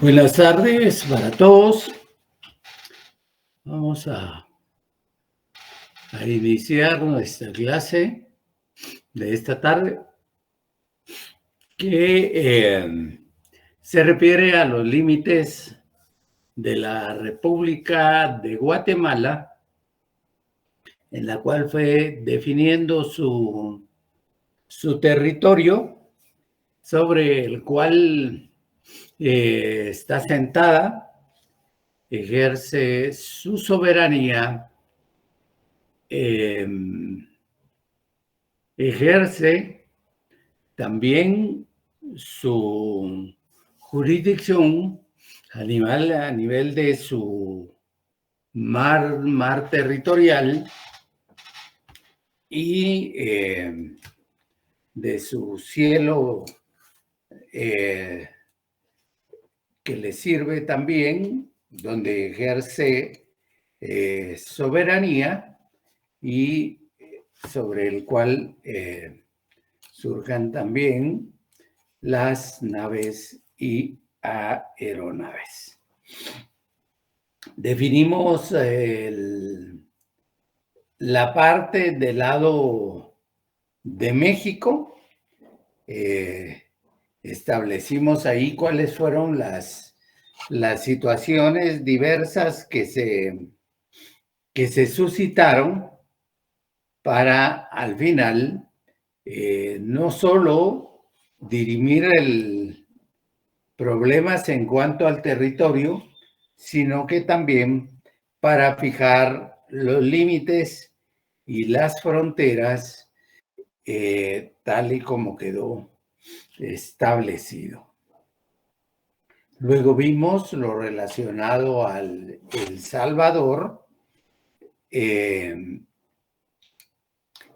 Buenas tardes para todos. Vamos a iniciar nuestra clase de esta tarde que se refiere a los límites de la República de Guatemala, en la cual fue definiendo su territorio, sobre el cual está sentada, ejerce su soberanía, ejerce también su jurisdicción a nivel de su mar territorial y de su cielo, que le sirve también, donde ejerce soberanía y sobre el cual surjan también las naves y aeronaves. Definimos la parte del lado de México. Establecimos ahí cuáles fueron las situaciones diversas que se suscitaron para al final no solo dirimir problemas en cuanto al territorio, sino que también para fijar los límites y las fronteras tal y como quedó establecido. Luego vimos lo relacionado al El Salvador, en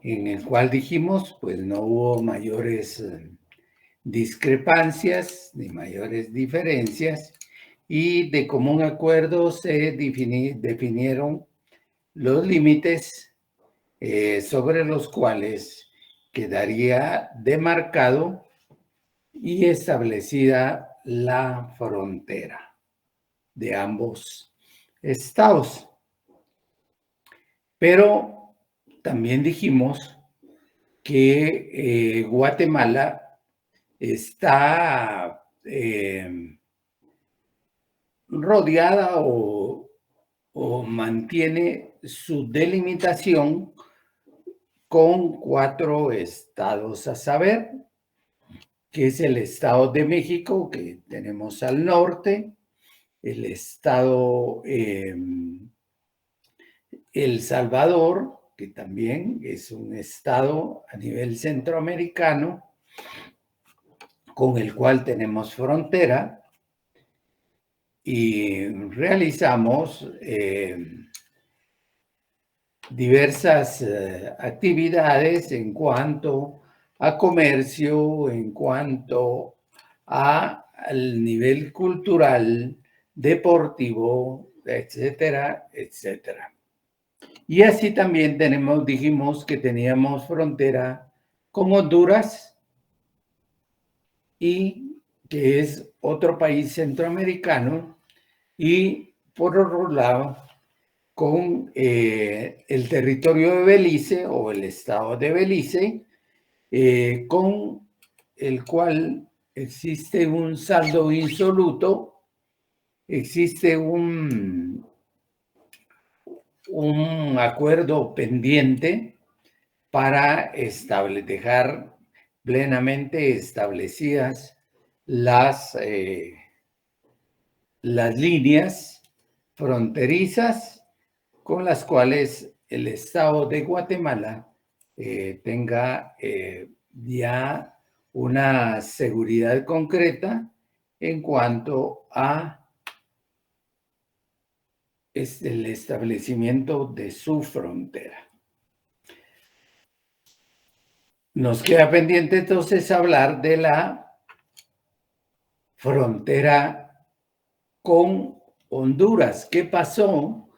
el cual dijimos, pues no hubo mayores discrepancias ni mayores diferencias, y de común acuerdo se definieron los límites sobre los cuales quedaría demarcado y establecida la frontera de ambos estados. Pero también dijimos que Guatemala está rodeada o mantiene su delimitación con 4 estados a saber, que es el Estado de México, que tenemos al norte, el Estado El Salvador, que también es un estado a nivel centroamericano, con el cual tenemos frontera, y realizamos diversas actividades en cuanto a comercio, en cuanto al nivel cultural, deportivo, etcétera, etcétera. Y así también dijimos que teníamos frontera con Honduras, y que es otro país centroamericano, y por otro lado con el territorio de Belice o el estado de Belice, con el cual existe un saldo insoluto, existe un acuerdo pendiente para dejar plenamente establecidas las líneas fronterizas con las cuales el Estado de Guatemala tenga ya una seguridad concreta en cuanto a el establecimiento de su frontera. Nos queda pendiente entonces hablar de la frontera con Honduras. ¿Qué pasó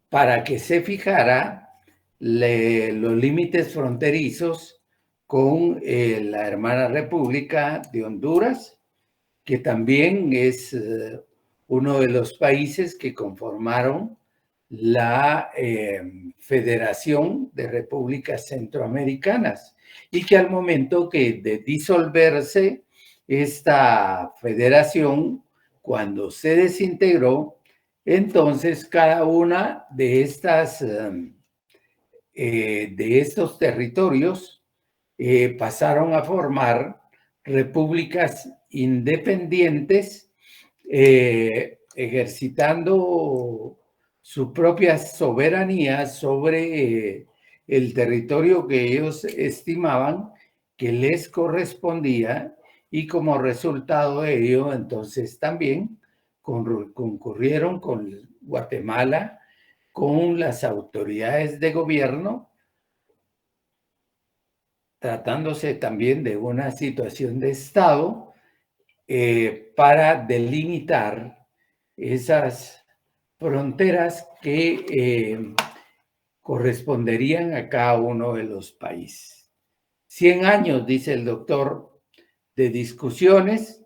para que se fijara los límites fronterizos con la hermana República de Honduras, que también es uno de los países que conformaron la Federación de Repúblicas Centroamericanas, y que al momento de disolverse esta federación, cuando se desintegró, entonces cada una de estos territorios pasaron a formar repúblicas independientes, ejercitando su propia soberanía sobre el territorio que ellos estimaban que les correspondía, y como resultado de ello, entonces también concurrieron con Guatemala, con las autoridades de gobierno, tratándose también de una situación de Estado, para delimitar esas fronteras que corresponderían a cada uno de los países. 100 años, dice el doctor, de discusiones,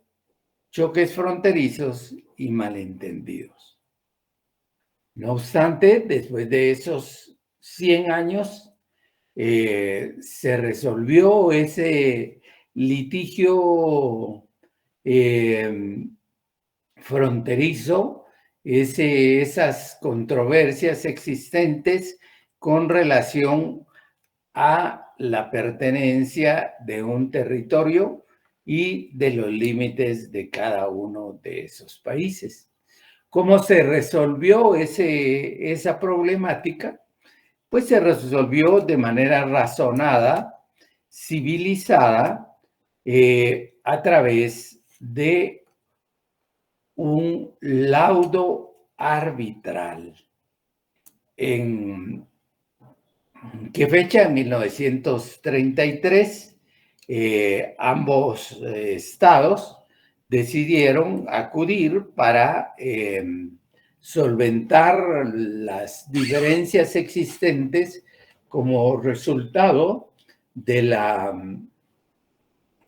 choques fronterizos y malentendidos. No obstante, después de esos 100 años, se resolvió ese litigio fronterizo, esas controversias existentes con relación a la pertenencia de un territorio y de los límites de cada uno de esos países. ¿Cómo se resolvió esa problemática? Pues se resolvió de manera razonada, civilizada, a través de un laudo arbitral. ¿En qué fecha? En 1933, ambos estados decidieron acudir para solventar las diferencias existentes como resultado de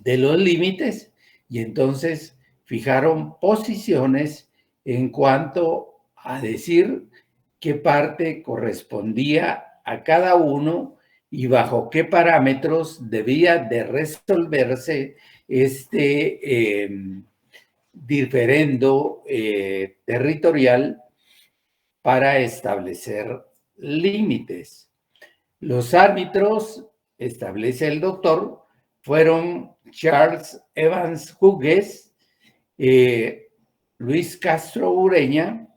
los límites, y entonces fijaron posiciones en cuanto a decir qué parte correspondía a cada uno y bajo qué parámetros debía de resolverse este diferendo territorial para establecer límites. Los árbitros, establece el doctor, fueron Charles Evans Hughes, Luis Castro Ureña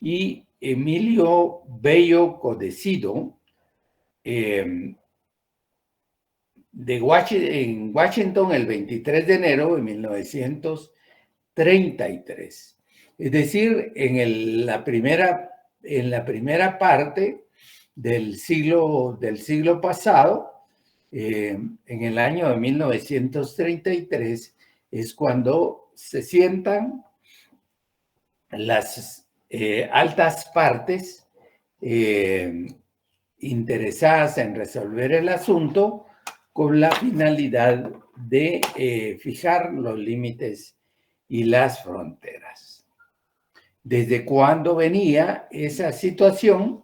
y Emilio Bello Codecido, en Washington el 23 de enero de 1933. Es decir, en la primera parte del siglo pasado, en el año de 1933, es cuando se sientan las altas partes interesadas en resolver el asunto, con la finalidad de fijar los límites y las fronteras. ¿Desde cuándo venía esa situación?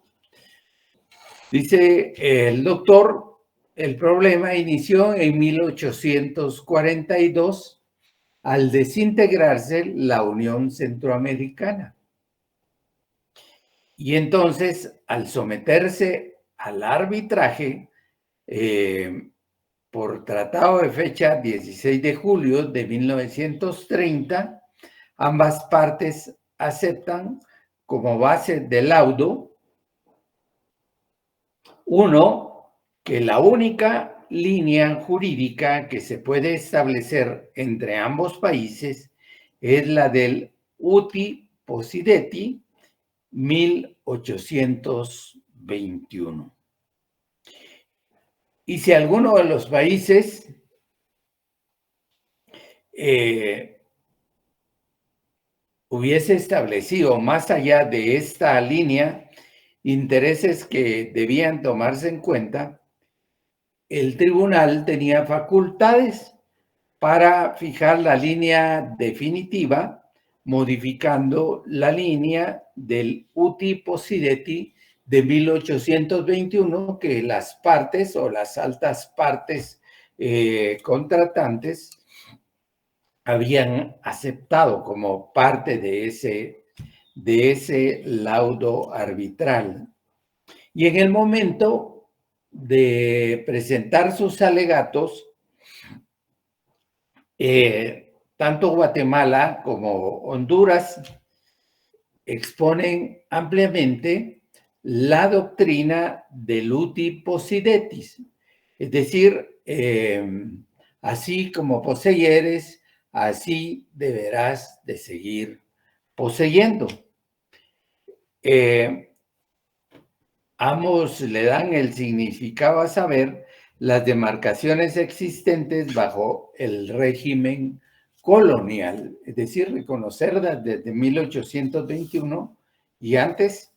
Dice el doctor, el problema inició en 1842 al desintegrarse la Unión Centroamericana. Y entonces, al someterse al arbitraje, por tratado de fecha 16 de julio de 1930, ambas partes aceptan como base del laudo, uno, que la única línea jurídica que se puede establecer entre ambos países es la del Uti Possidetis 1821. Y si alguno de los países hubiese establecido más allá de esta línea intereses que debían tomarse en cuenta, el tribunal tenía facultades para fijar la línea definitiva, modificando la línea del Uti Possidetis de 1821, que las partes o las altas partes contratantes habían aceptado como parte de ese laudo arbitral. Y en el momento de presentar sus alegatos, tanto Guatemala como Honduras exponen ampliamente la doctrina del Uti Possidetis, es decir, así como poseyeres, así deberás de seguir poseyendo. Ambos le dan el significado a saber las demarcaciones existentes bajo el régimen colonial, es decir, reconocerlas desde 1821 y antes,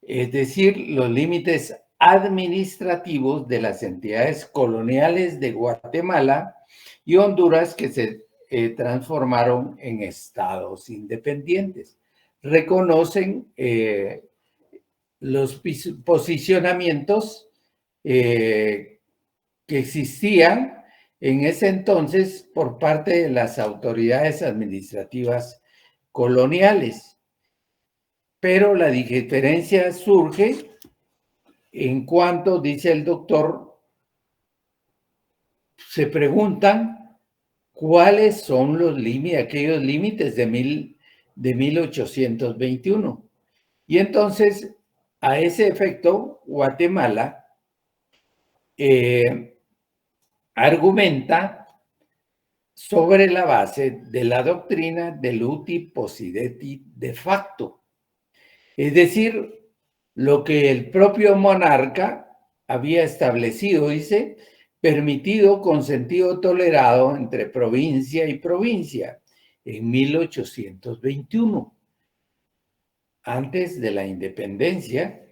es decir, los límites administrativos de las entidades coloniales de Guatemala y Honduras que se transformaron en estados independientes. Reconocen los posicionamientos que existían en ese entonces por parte de las autoridades administrativas coloniales. Pero la diferencia surge en cuanto, dice el doctor, se preguntan cuáles son los límites, aquellos límites de 1821. Y entonces, a ese efecto, Guatemala argumenta sobre la base de la doctrina del Uti Possidetis de facto. Es decir, lo que el propio monarca había establecido, dice, permitido, consentido, tolerado entre provincia y provincia en 1821, antes de la independencia,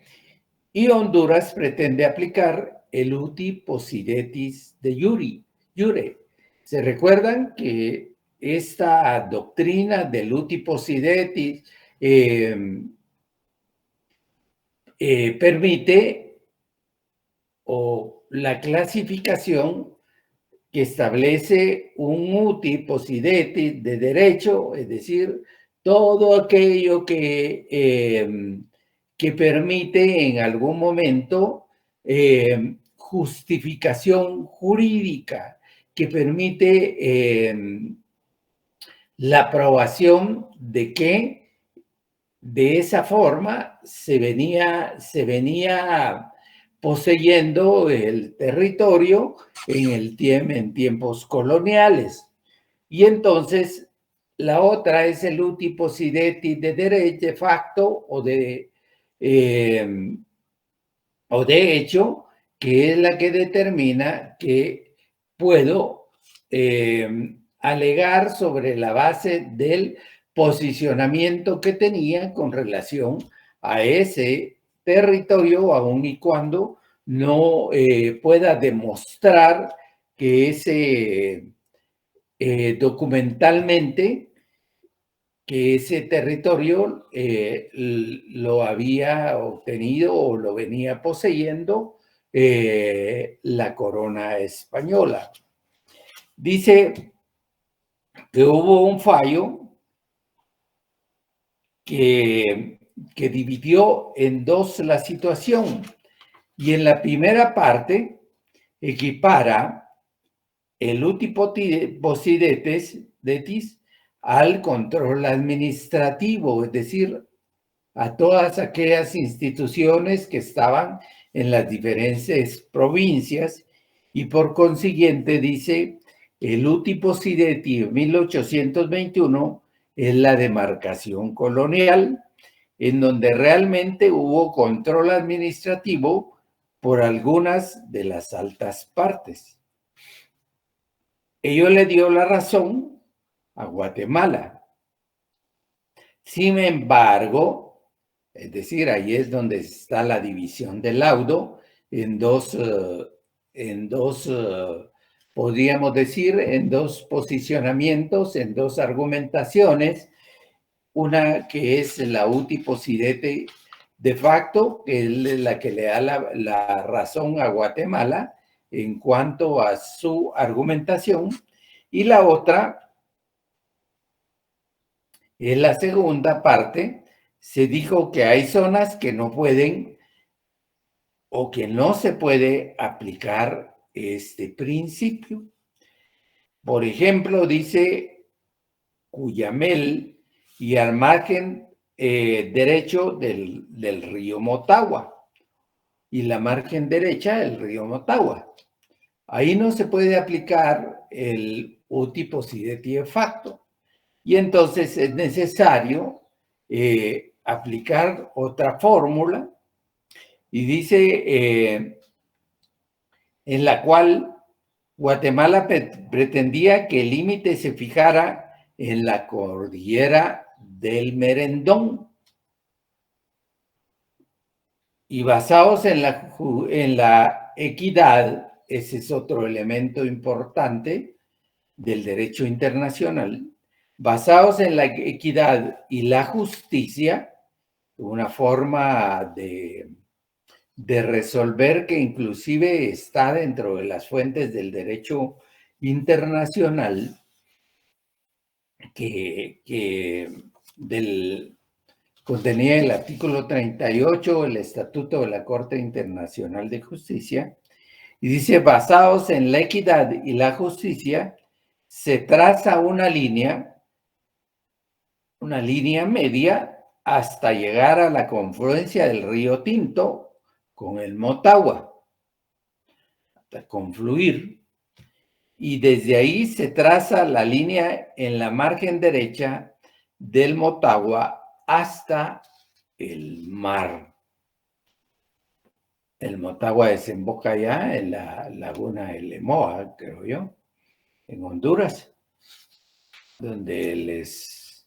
y Honduras pretende aplicar el Uti Possidetis de jure. ¿Se recuerdan que esta doctrina del Uti Possidetis permite la clasificación que establece un Uti Possidetis de derecho, es decir, todo aquello que permite en algún momento justificación jurídica, que permite la aprobación de que de esa forma se venía poseyendo el territorio en tiempos coloniales. Y entonces la otra es el Uti Possidetis de derecho de facto o de hecho, que es la que determina que puedo alegar sobre la base del posicionamiento que tenía con relación a ese territorio, aun y cuando no pueda demostrar que ese documentalmente que ese territorio lo había obtenido o lo venía poseyendo la corona española. Dice que hubo un fallo que dividió en dos la situación, y en la primera parte equipara el Uti Possidetis al control administrativo, es decir, a todas aquellas instituciones que estaban en las diferentes provincias y por consiguiente dice, el uti possidetis 1821 es la demarcación colonial, en donde realmente hubo control administrativo por algunas de las altas partes. Ello le dio la razón a Guatemala. Sin embargo, es decir, ahí es donde está la división del laudo en dos, podríamos decir, en dos posicionamientos, en dos argumentaciones. Una que es la uti possidetis de facto, que es la que le da la razón a Guatemala en cuanto a su argumentación, y la otra es la segunda parte. Se dijo que hay zonas que no pueden o que no se puede aplicar este principio. Por ejemplo, dice Cuyamel y al margen derecho del río Motagua y la margen derecha del río Motagua. Ahí no se puede aplicar el uti possidetis de facto. Y entonces es necesario aplicar otra fórmula y dice en la cual Guatemala pretendía que el límite se fijara en la cordillera del Merendón y basados en la equidad, ese es otro elemento importante del derecho internacional, basados en la equidad y la justicia, una forma de resolver que inclusive está dentro de las fuentes del derecho internacional que contenía el artículo 38 del Estatuto de la Corte Internacional de Justicia, y dice, basados en la equidad y la justicia, se traza una línea media hasta llegar a la confluencia del río Tinto con el Motagua, hasta confluir, y desde ahí se traza la línea en la margen derecha del Motagua hasta el mar. El Motagua desemboca ya en la laguna de Lemoa, creo yo, en Honduras, donde les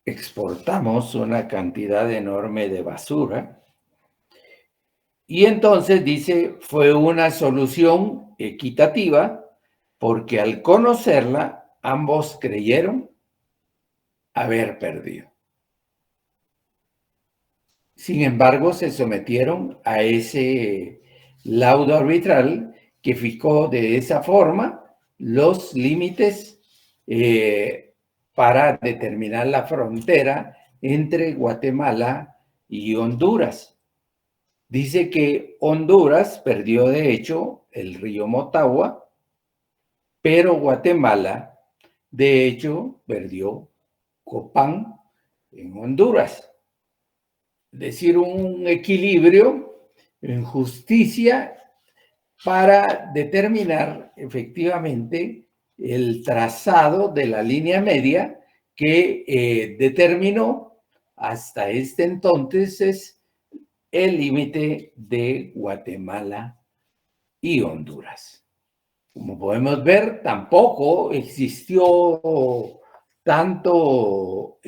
exportamos una cantidad enorme de basura. Y entonces dice, fue una solución equitativa porque al conocerla, ambos creyeron haber perdido. Sin embargo, se sometieron a ese laudo arbitral que fijó de esa forma los límites para determinar la frontera entre Guatemala y Honduras. Dice que Honduras perdió de hecho el río Motagua, pero Guatemala de hecho perdió Copán en Honduras. Es decir, un equilibrio en justicia para determinar efectivamente el trazado de la línea media que determinó hasta este entonces el límite de Guatemala y Honduras. Como podemos ver, tampoco existió tanto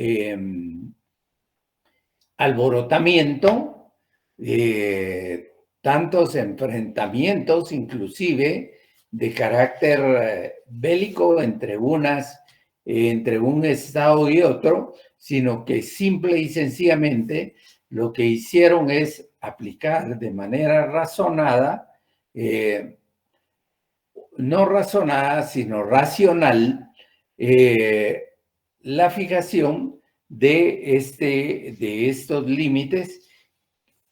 alborotamiento, tantos enfrentamientos, inclusive de carácter bélico entre un estado y otro, sino que simple y sencillamente lo que hicieron es aplicar de manera razonada, no razonada, sino racional, la fijación de estos límites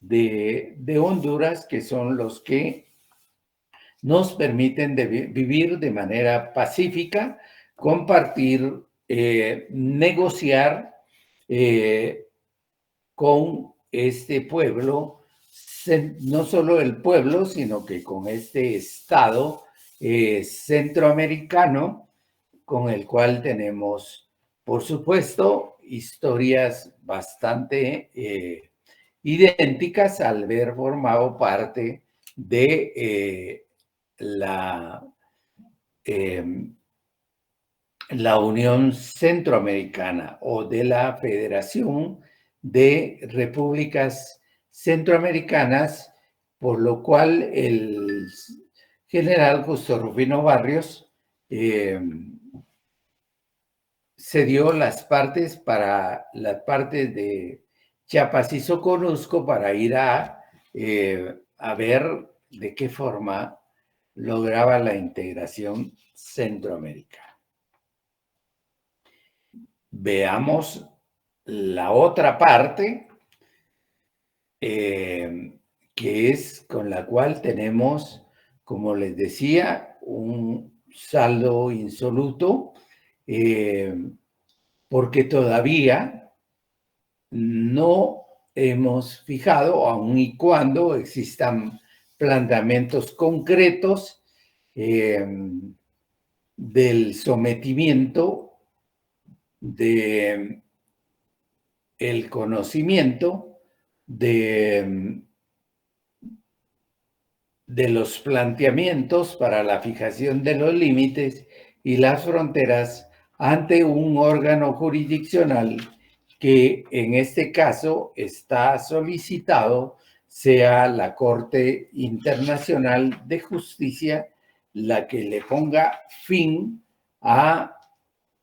de Honduras, que son los que nos permiten vivir de manera pacífica, compartir, negociar con este pueblo no solo el pueblo, sino que con este Estado centroamericano, con el cual tenemos, por supuesto, historias bastante idénticas al haber formado parte de la, eh, la Unión Centroamericana o de la Federación de Repúblicas Centroamericanas, por lo cual el general Justo Rufino Barrios cedió las partes para las partes de Chiapas y Soconusco para ir a ver de qué forma lograba la integración Centroamérica. Veamos la otra parte, que es con la cual tenemos, como les decía, un saldo insoluto, porque todavía no hemos fijado, aun y cuando existan planteamientos concretos del sometimiento de el conocimiento de los planteamientos para la fijación de los límites y las fronteras ante un órgano jurisdiccional que en este caso está solicitado sea la Corte Internacional de Justicia la que le ponga fin a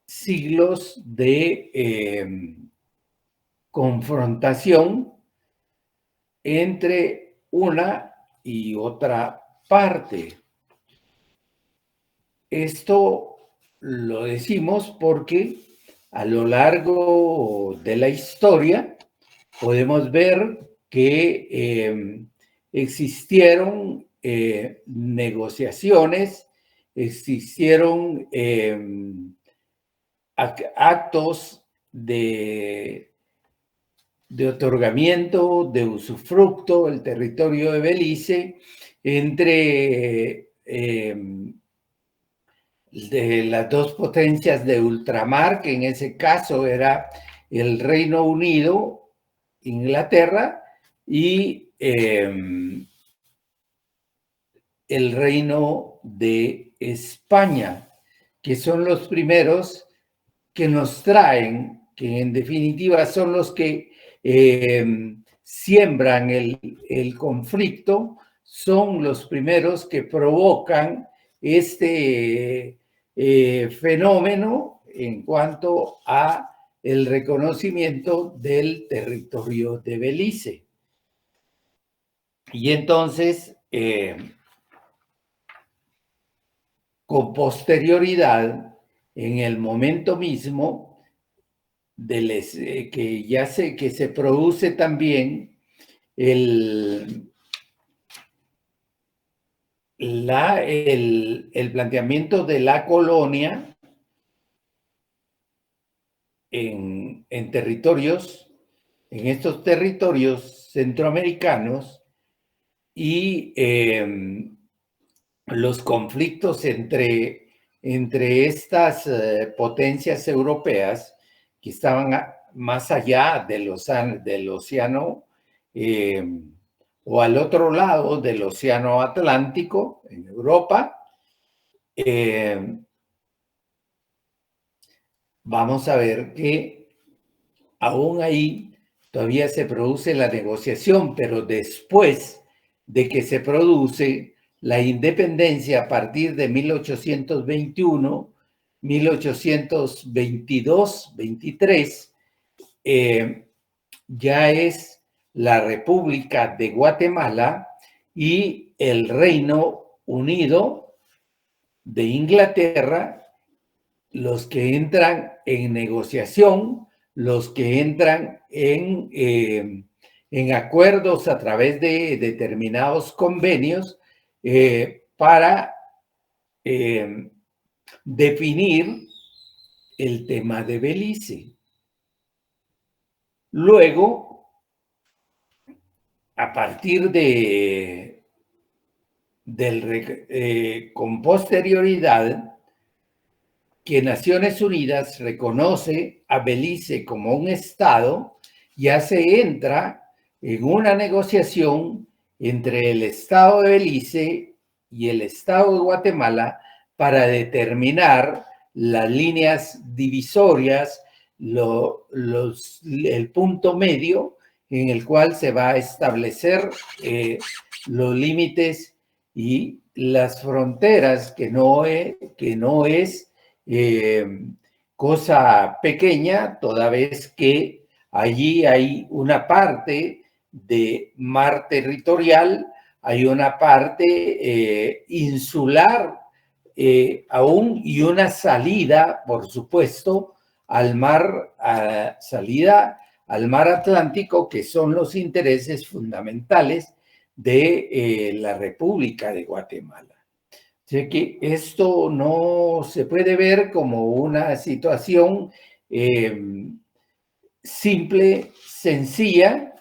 siglos de confrontación entre una y otra parte. Esto lo decimos porque a lo largo de la historia podemos ver que existieron negociaciones, existieron actos de otorgamiento, de usufructo, el territorio de Belice, entre de las dos potencias de ultramar, que en ese caso era el Reino Unido, Inglaterra, y el Reino de España, que son los primeros que nos traen, que en definitiva son los que siembran el conflicto, son los primeros que provocan este fenómeno en cuanto a el reconocimiento del territorio de Belice. Y entonces, con posterioridad, en el momento mismo, que ya que se produce también el planteamiento de la colonia en territorios, en estos territorios centroamericanos y los conflictos entre estas potencias europeas que estaban más allá del océano o al otro lado del océano Atlántico, en Europa. Vamos a ver que aún ahí todavía se produce la negociación, pero después de que se produce la independencia a partir de 1821, 1822, 23, ya es la República de Guatemala y el Reino Unido de Inglaterra los que entran en negociación, los que entran en acuerdos a través de determinados convenios para definir el tema de Belice. Luego, a partir con posterioridad, que Naciones Unidas reconoce a Belice como un estado, ya se entra en una negociación entre el estado de Belice y el estado de Guatemala para determinar las líneas divisorias, el punto medio en el cual se va a establecer los límites y las fronteras, que no es cosa pequeña, toda vez que allí hay una parte de mar territorial, hay una parte insular aún, y una salida, por supuesto, al mar, salida al mar Atlántico, que son los intereses fundamentales de la República de Guatemala. Sé que esto no se puede ver como una situación simple, sencilla,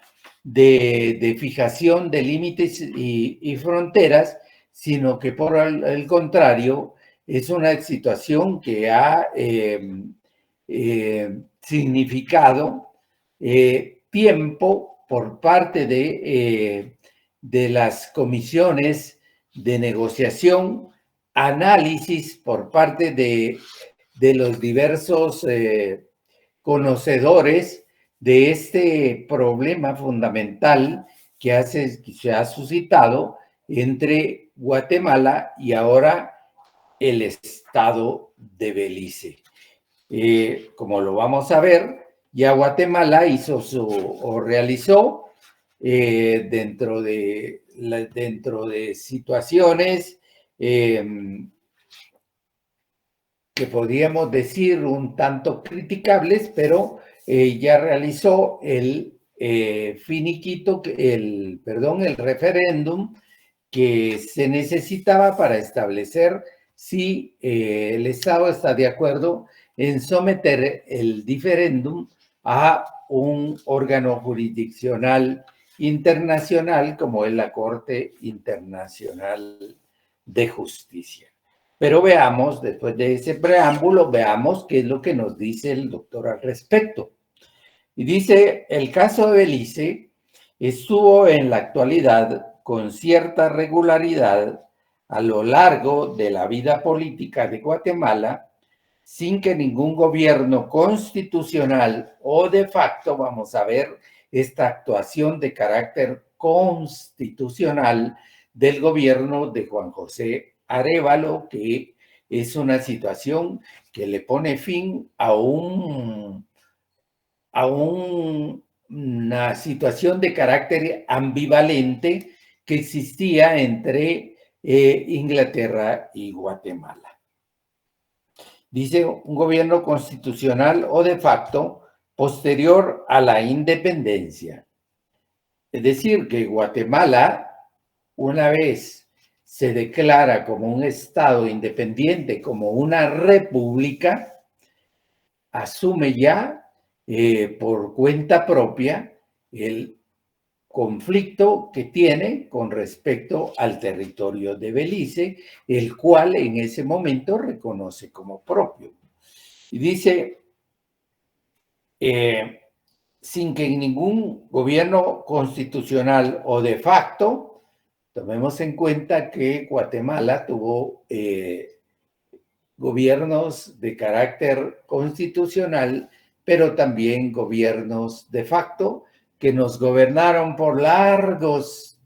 de fijación de límites y fronteras, sino que por el contrario es una situación que ha significado tiempo por parte de las comisiones de negociación, análisis por parte de los diversos conocedores de este problema fundamental que se ha suscitado entre Guatemala y ahora el estado de Belice. Como lo vamos a ver, ya Guatemala realizó dentro de situaciones que podríamos decir un tanto criticables, pero ya realizó el finiquito, el referéndum que se necesitaba para establecer si el Estado está de acuerdo en someter el diferéndum a un órgano jurisdiccional internacional como es la Corte Internacional de Justicia. Pero veamos, después de ese preámbulo, veamos qué es lo que nos dice el doctor al respecto. Y dice, el caso de Belice estuvo en la actualidad con cierta regularidad a lo largo de la vida política de Guatemala, sin que ningún gobierno constitucional o de facto, vamos a ver esta actuación de carácter constitucional del gobierno de Juan José Arévalo, que es una situación que le pone fin a una situación de carácter ambivalente que existía entre Inglaterra y Guatemala. Dice un gobierno constitucional o de facto posterior a la independencia. Es decir, que Guatemala, una vez se declara como un estado independiente, como una república, asume ya por cuenta propia el conflicto que tiene con respecto al territorio de Belice, el cual en ese momento reconoce como propio. Y dice, sin que ningún gobierno constitucional o de facto, tomemos en cuenta que Guatemala tuvo gobiernos de carácter constitucional, pero también gobiernos de facto que nos gobernaron por largos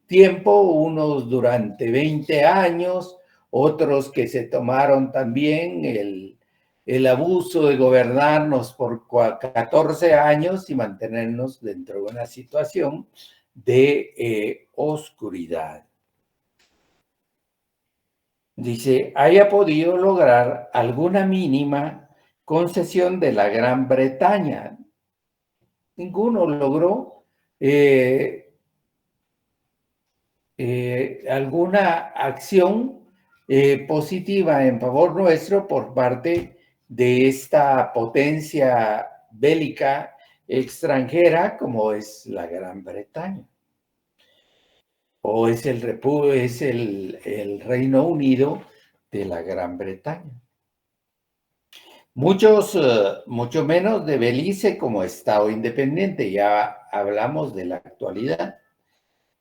tiempo, unos durante 20 años, otros que se tomaron también el abuso de gobernarnos por 14 años y mantenernos dentro de una situación de oscuridad. Dice, haya podido lograr alguna mínima concesión de la Gran Bretaña. Ninguno logró alguna acción positiva en favor nuestro por parte de esta potencia bélica extranjera como es la Gran Bretaña. o es el Reino Unido de la Gran Bretaña. Mucho menos de Belice como Estado independiente, ya hablamos de la actualidad.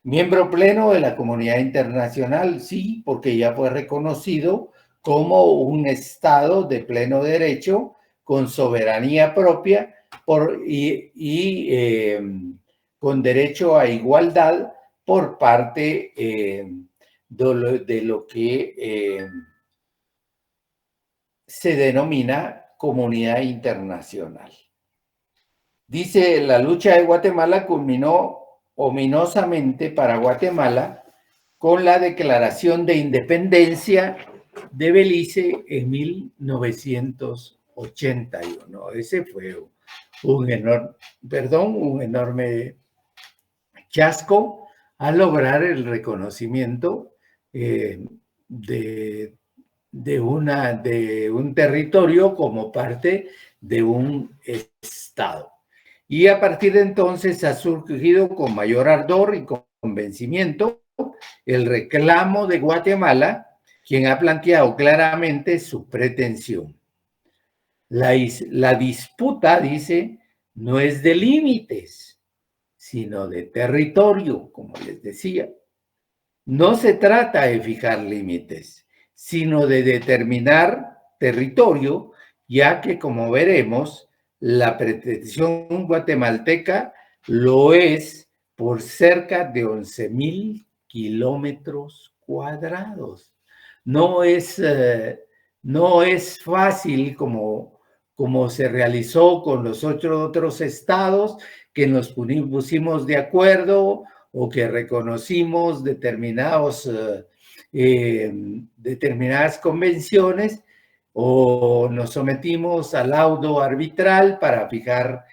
Miembro pleno de la comunidad internacional, sí, porque ya fue reconocido como un Estado de pleno derecho, con soberanía propia con derecho a igualdad por parte de lo que se denomina comunidad internacional. Dice, la lucha de Guatemala culminó ominosamente para Guatemala con la declaración de independencia de Belice en 1981. Ese fue un enorme chasco al lograr el reconocimiento de un territorio como parte de un Estado. Y a partir de entonces ha surgido con mayor ardor y convencimiento el reclamo de Guatemala, quien ha planteado claramente su pretensión. La disputa, dice, no es de límites, sino de territorio, como les decía. No se trata de fijar límites, sino de determinar territorio, ya que, como veremos, la pretensión guatemalteca lo es por cerca de 11,000 kilómetros cuadrados. No es fácil como se realizó con los otros estados, que nos pusimos de acuerdo o que reconocimos determinadas convenciones o nos sometimos al laudo arbitral para fijar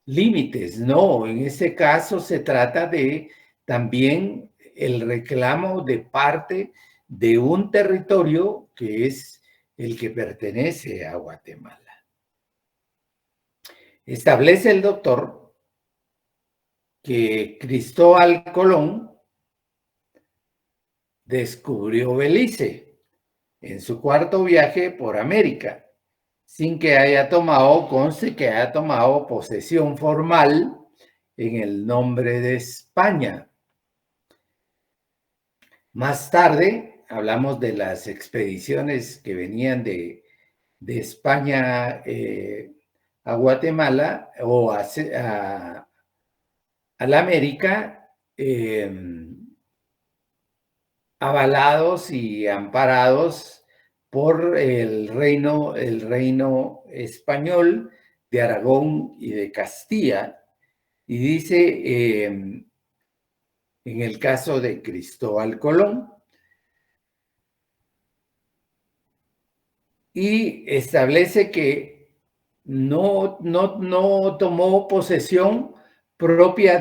límites. No, en ese caso se trata de también el reclamo de parte de un territorio que es el que pertenece a Guatemala. Establece el doctor que Cristóbal Colón descubrió Belice en su cuarto viaje por América, sin que conste que haya tomado posesión formal en el nombre de España. Más tarde hablamos de las expediciones que venían de España a Guatemala o a la América, avalados y amparados por el reino español de Aragón y de Castilla. Y dice, en el caso de Cristóbal Colón, y establece que no tomó posesión propia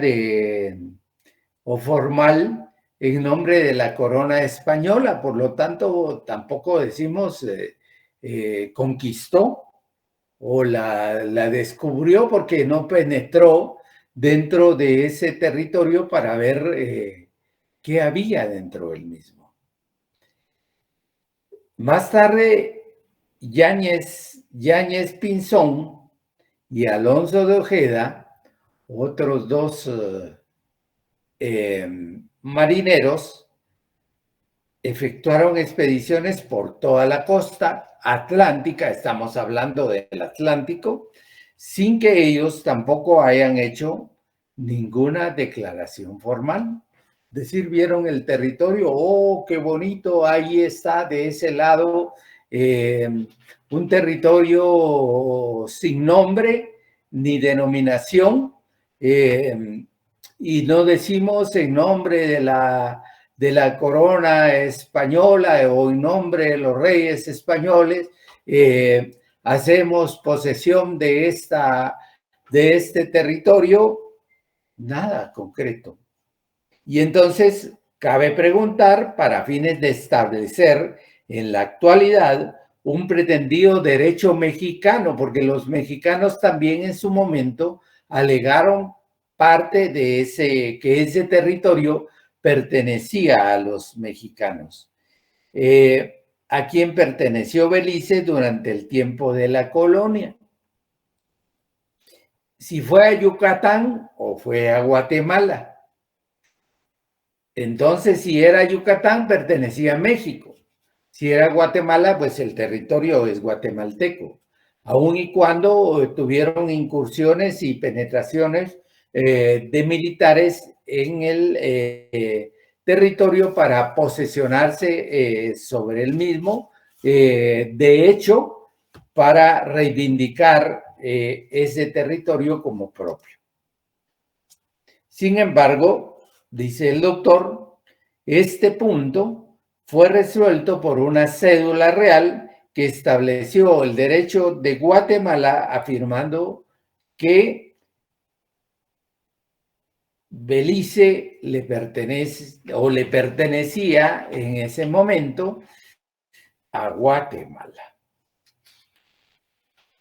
o formal en nombre de la corona española, por lo tanto tampoco decimos conquistó o la descubrió, porque no penetró dentro de ese territorio para ver qué había dentro del mismo. Más tarde, Yáñez Pinzón y Alonso de Ojeda, otros dos marineros, efectuaron expediciones por toda la costa atlántica, estamos hablando del Atlántico, sin que ellos tampoco hayan hecho ninguna declaración formal. Es decir, vieron el territorio, oh, qué bonito, ahí está de ese lado un territorio sin nombre ni denominación, y no decimos en nombre de la corona española o en nombre de los reyes españoles, hacemos posesión de este territorio, nada concreto. Y entonces cabe preguntar, para fines de establecer en la actualidad un pretendido derecho mexicano, porque los mexicanos también en su momento alegaron parte de ese territorio pertenecía a los mexicanos. ¿A quién perteneció Belice durante el tiempo de la colonia? Si fue a Yucatán o fue a Guatemala. Entonces, si era Yucatán, pertenecía a México. Si era Guatemala, pues el territorio es guatemalteco, aun y cuando tuvieron incursiones y penetraciones de militares en el territorio para posesionarse sobre el mismo, de hecho, para reivindicar ese territorio como propio. Sin embargo, dice el doctor, este punto fue resuelto por una cédula real que estableció el derecho de Guatemala afirmando que Belice le pertenece o le pertenecía en ese momento a Guatemala.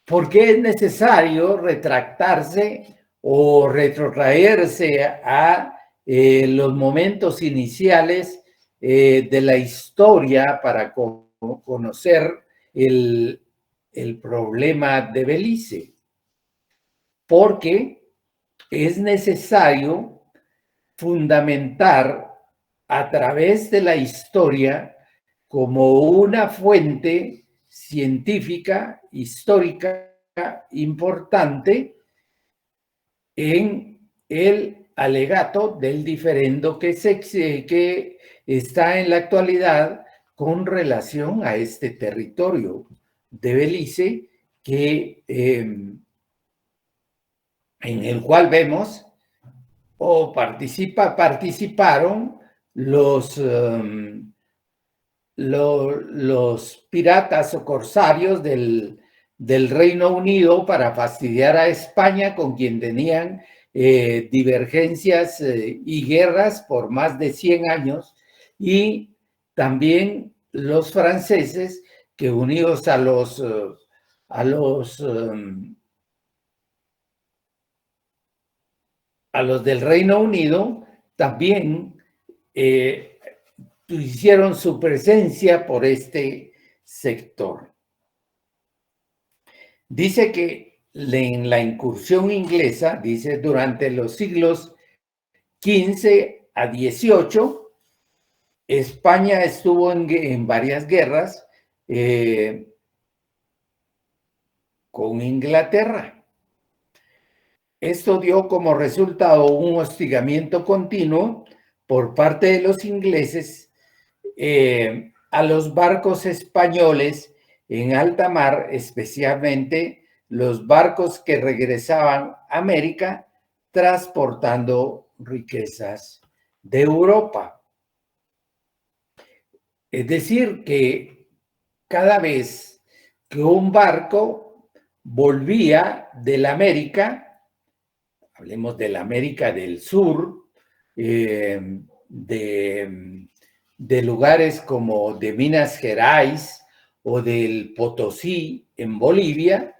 ¿Por qué es necesario retractarse o retrotraerse a los momentos iniciales de la historia para conocer el problema de Belice? Porque es necesario fundamentar a través de la historia como una fuente científica, histórica, importante en el alegato del diferendo que está en la actualidad con relación a este territorio de Belice en el cual vemos o participaron los piratas o corsarios del Reino Unido para fastidiar a España, con quien tenían divergencias y guerras por más de 100 años, y también los franceses, que unidos a los del Reino Unido, también hicieron su presencia por este sector. Dice que en la incursión inglesa, dice, durante los siglos XV a XVIII, España estuvo en varias guerras con Inglaterra. Esto dio como resultado un hostigamiento continuo por parte de los ingleses a los barcos españoles en alta mar, especialmente los barcos que regresaban a América transportando riquezas de Europa. Es decir, que cada vez que un barco volvía de la América, hablemos de la América del Sur, de lugares como de Minas Gerais o del Potosí en Bolivia,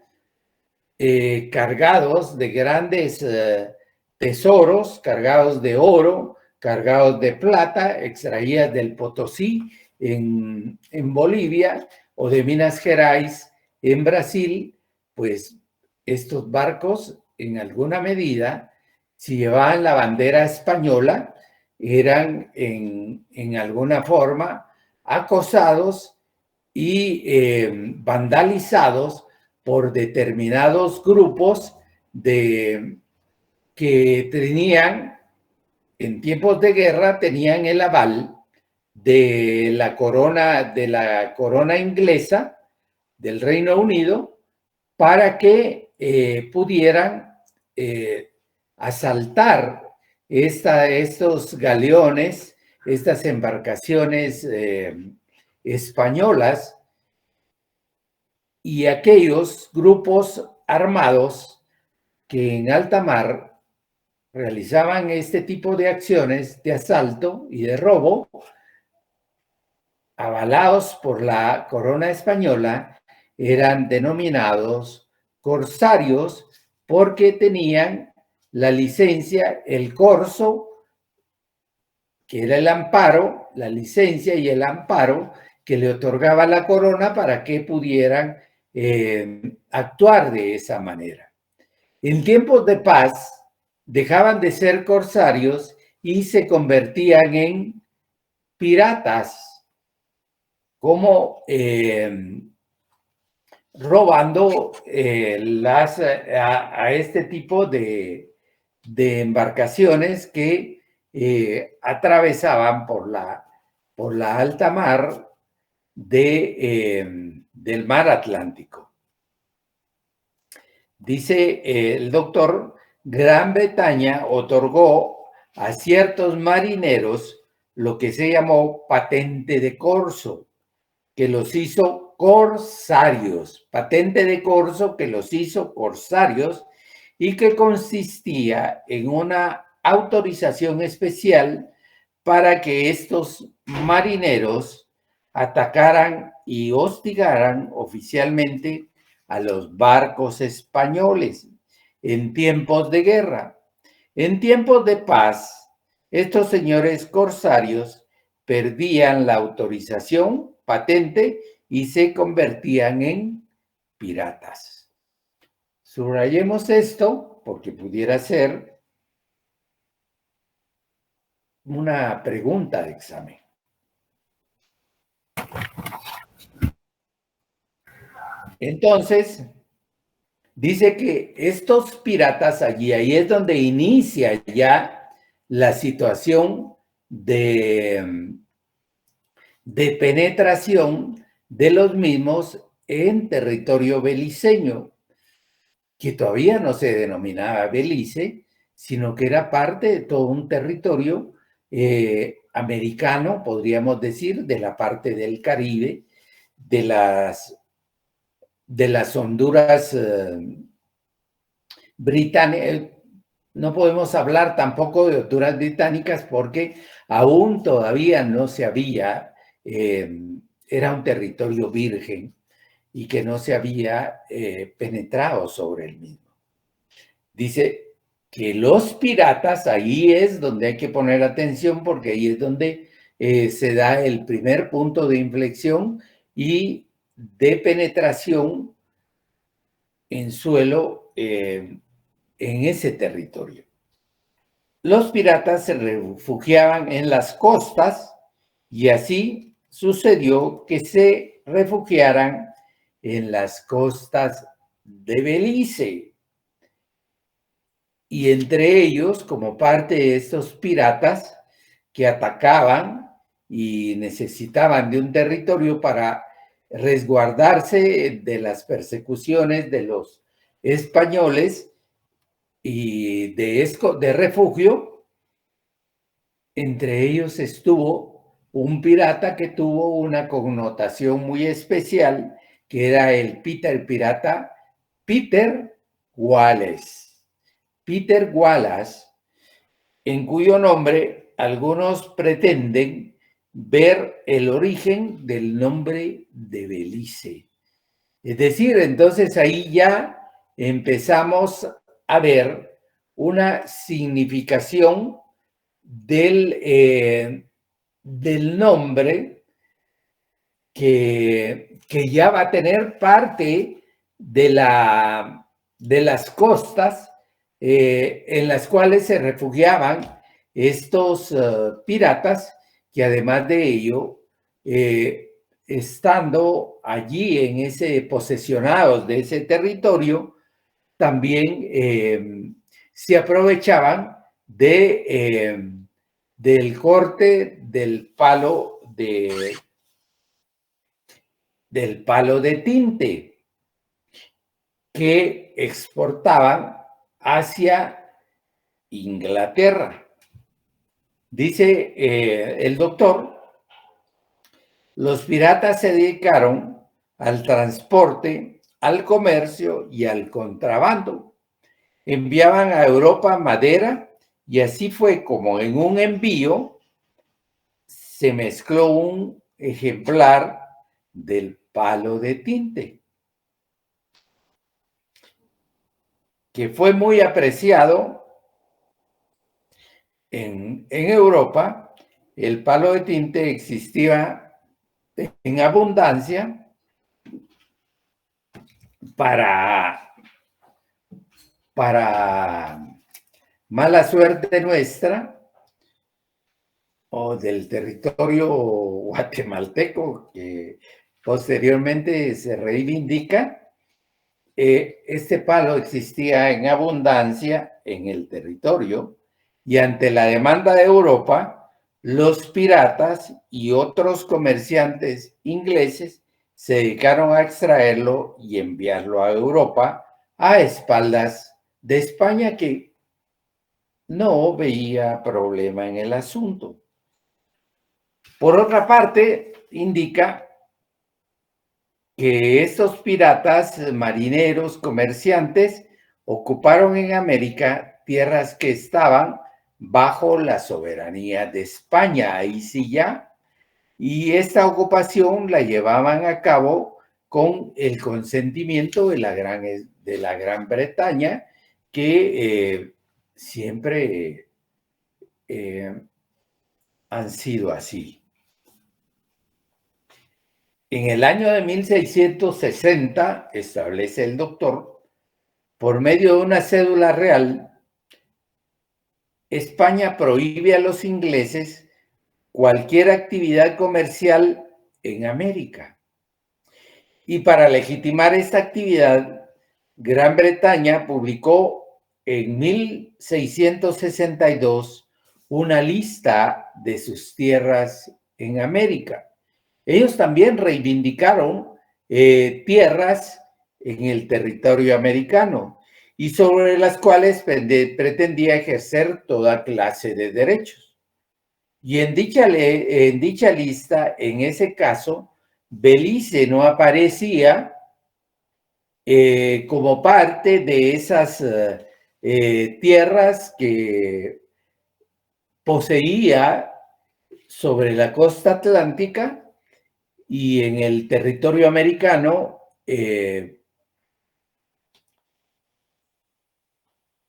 cargados de grandes tesoros, cargados de oro, cargados de plata, extraídas del Potosí en Bolivia o de Minas Gerais en Brasil, pues estos barcos en alguna medida, si llevaban la bandera española, eran en alguna forma acosados y vandalizados por determinados grupos que tenían, en tiempos de guerra, tenían el aval de la corona inglesa, del Reino Unido, para que pudieran asaltar estos galeones, estas embarcaciones españolas, y aquellos grupos armados que en alta mar realizaban este tipo de acciones de asalto y de robo, avalados por la corona española, eran denominados corsarios porque tenían la licencia, el corso, que era el amparo, la licencia y el amparo que le otorgaba la corona para que pudieran actuar de esa manera. En tiempos de paz, dejaban de ser corsarios y se convertían en piratas, como robando a este tipo de embarcaciones que atravesaban por la alta mar del mar Atlántico. Dice el doctor, Gran Bretaña otorgó a ciertos marineros lo que se llamó patente de corso, que los hizo corsarios, patente de corso que los hizo corsarios y que consistía en una autorización especial para que estos marineros atacaran y hostigaran oficialmente a los barcos españoles en tiempos de guerra. En tiempos de paz, estos señores corsarios perdían la autorización patente y se convertían en piratas. Subrayemos esto porque pudiera ser una pregunta de examen. Entonces, dice que estos piratas allí, ahí es donde inicia ya la situación de penetración de los mismos en territorio beliceño, que todavía no se denominaba Belice, sino que era parte de todo un territorio americano, podríamos decir, de la parte del Caribe, de las Honduras británicas. No podemos hablar tampoco de Honduras británicas porque aún todavía no se había, era un territorio virgen y que no se había penetrado sobre el mismo. Dice que los piratas, ahí es donde hay que poner atención porque ahí es donde se da el primer punto de inflexión y de penetración en suelo en ese territorio. Los piratas se refugiaban en las costas y así sucedió que se refugiaran en las costas de Belice. Y entre ellos, como parte de estos piratas que atacaban y necesitaban de un territorio para resguardarse de las persecuciones de los españoles y de refugio, entre ellos estuvo un pirata que tuvo una connotación muy especial, que era el pirata Peter Wallace. Peter Wallace, en cuyo nombre algunos pretenden ver el origen del nombre de Belice. Es decir, entonces ahí ya empezamos a ver una significación del nombre que ya va a tener parte de las costas en las cuales se refugiaban estos piratas, que además de ello, estando allí posesionados de ese territorio, también se aprovechaban del corte del palo de tinte que exportaban hacia Inglaterra. Dice el doctor, los piratas se dedicaron al transporte, al comercio y al contrabando. Enviaban a Europa madera y así fue como en un envío se mezcló un ejemplar del palo de tinte, que fue muy apreciado en Europa, el palo de tinte existía en abundancia para mala suerte nuestra o del territorio guatemalteco, que posteriormente se reivindica. Este palo existía en abundancia en el territorio y ante la demanda de Europa, los piratas y otros comerciantes ingleses se dedicaron a extraerlo y enviarlo a Europa a espaldas de España, que no veía problema en el asunto. Por otra parte, indica que estos piratas, marineros, comerciantes, ocuparon en América tierras que estaban bajo la soberanía de España, ahí sí ya, y esta ocupación la llevaban a cabo con el consentimiento de la Gran Bretaña, que siempre han sido así. En el año de 1660, establece el doctor, por medio de una cédula real, España prohíbe a los ingleses cualquier actividad comercial en América. Y para legitimar esta actividad, Gran Bretaña publicó en 1662 una lista de sus tierras en América. Ellos también reivindicaron tierras en el territorio americano y sobre las cuales pretendía ejercer toda clase de derechos. Y en dicha lista, en ese caso, Belice no aparecía como parte de esas tierras que poseía sobre la costa atlántica y en el territorio americano,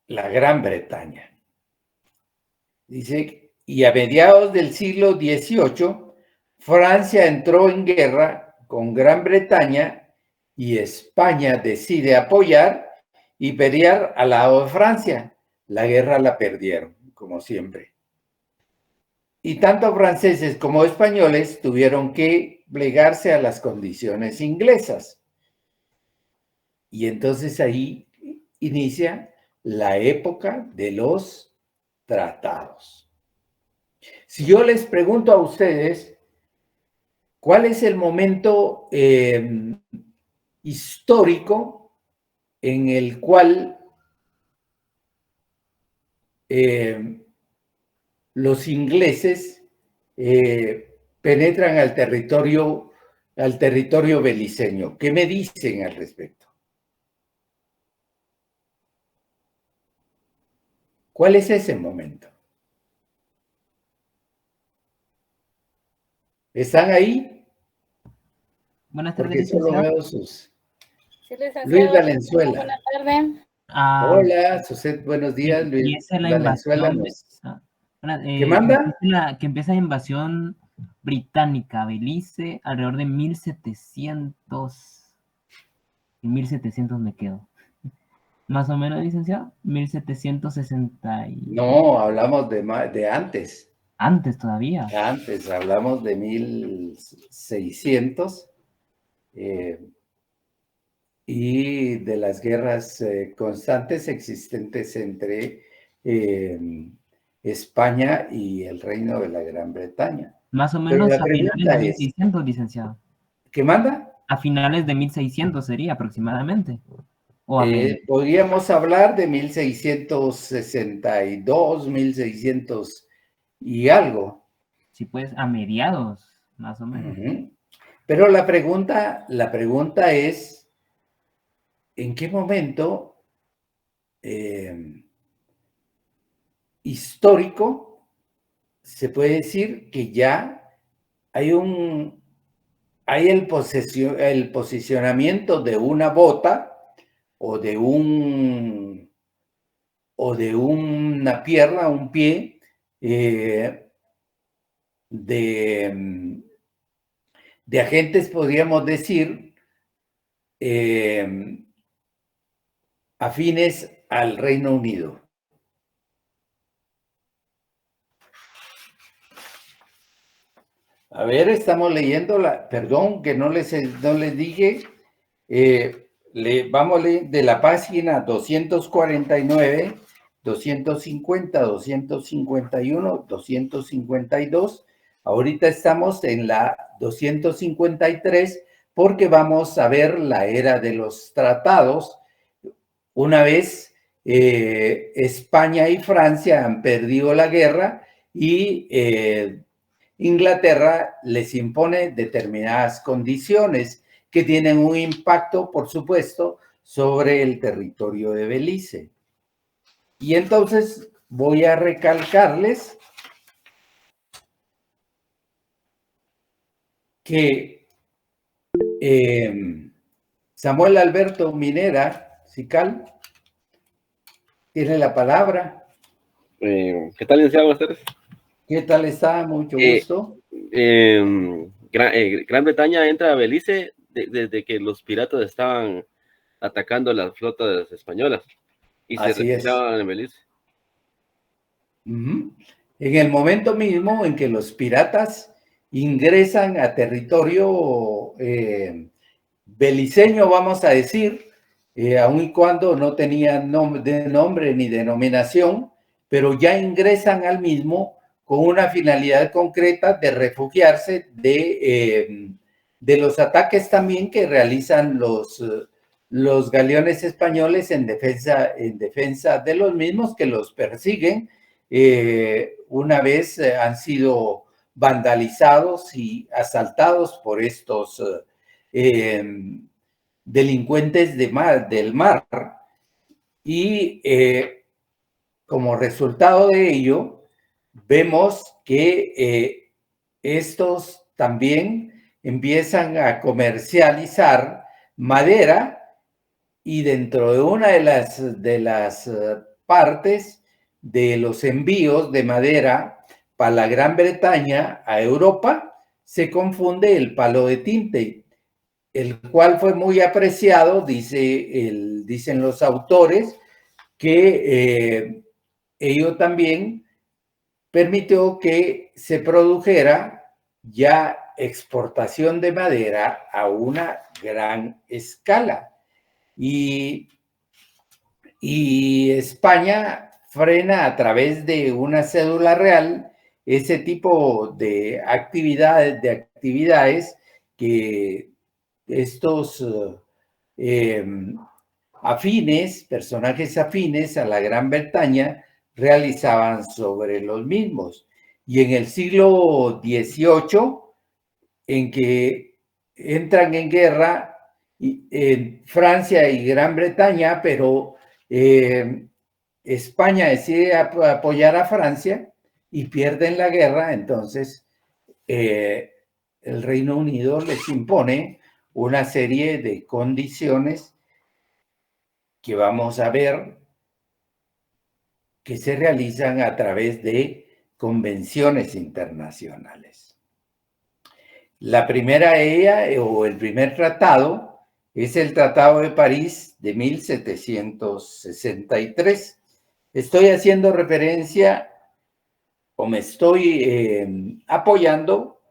la Gran Bretaña. Dice, y a mediados del siglo XVIII, Francia entró en guerra con Gran Bretaña y España decide apoyar y pelear al lado de Francia. La guerra la perdieron, como siempre. Y tanto franceses como españoles tuvieron que plegarse a las condiciones inglesas. Y entonces ahí inicia la época de los tratados. Si yo les pregunto a ustedes, ¿cuál es el momento histórico en el cual los ingleses penetran al territorio beliceño? ¿Qué me dicen al respecto? ¿Cuál es ese momento? ¿Están ahí? Buenas tardes, Porque solo licenciado. veo sus... Sí, licenciado. Luis Valenzuela. Buenas tardes. Hola, Suset, buenos días. Luis Empieza la Valenzuela invasión. ¿Qué manda? Que empieza la invasión británica a Belice alrededor de 1700. En 1700 me quedo. Más o menos, licenciado. 1760. No, hablamos de antes. Antes todavía. Antes, hablamos de 1600 y de las guerras constantes existentes entre España y el Reino de la Gran Bretaña. Más o menos a finales de 1600, licenciado. ¿Qué manda? A finales de 1600 sería aproximadamente. Podríamos hablar de 1662, 1600 y algo. Sí, pues a mediados, más o menos. Pero la pregunta es, ¿en qué momento histórico se puede decir que ya hay el posicionamiento de una bota o de una pierna, un pie de agentes, podríamos decir, afines al Reino Unido. A ver, estamos leyendo perdón, que no les dije, vamos a leer de la página 249, 250, 251, 252. Ahorita estamos en la 253 porque vamos a ver la era de los tratados. Una vez España y Francia han perdido la guerra y Inglaterra les impone determinadas condiciones que tienen un impacto, por supuesto, sobre el territorio de Belice. Y entonces voy a recalcarles que Samuel Alberto Minera, Sical, tiene la palabra. ¿Qué tal, licenciado? Buenas tardes. ¿Qué tal está? Mucho gusto. Gran Bretaña entra a Belice desde que los piratas estaban atacando las flotas españolas y se retiraban en Belice. En el momento mismo en que los piratas ingresan a territorio beliceño, vamos a decir, aun y cuando no tenían nombre ni denominación, pero ya ingresan al mismo con una finalidad concreta de refugiarse de los ataques también que realizan los galeones españoles en defensa de los mismos que los persiguen una vez han sido vandalizados y asaltados por estos delincuentes del mar. Y como resultado de ello, vemos que estos también empiezan a comercializar madera y dentro de una de las partes de los envíos de madera para la Gran Bretaña a Europa, se confunde el palo de tinte, el cual fue muy apreciado, dicen los autores, que ello también permitió que se produjera ya exportación de madera a una gran escala. Y España frena a través de una cédula real ese tipo de actividades que estos personajes afines a la Gran Bretaña realizaban sobre los mismos. Y en el siglo XVIII, en que entran en guerra en Francia y Gran Bretaña, pero España decide apoyar a Francia y pierden la guerra, entonces el Reino Unido les impone una serie de condiciones que vamos a ver que se realizan a través de convenciones internacionales. La primera o el primer tratado es el Tratado de París de 1763. Estoy haciendo referencia o me estoy apoyando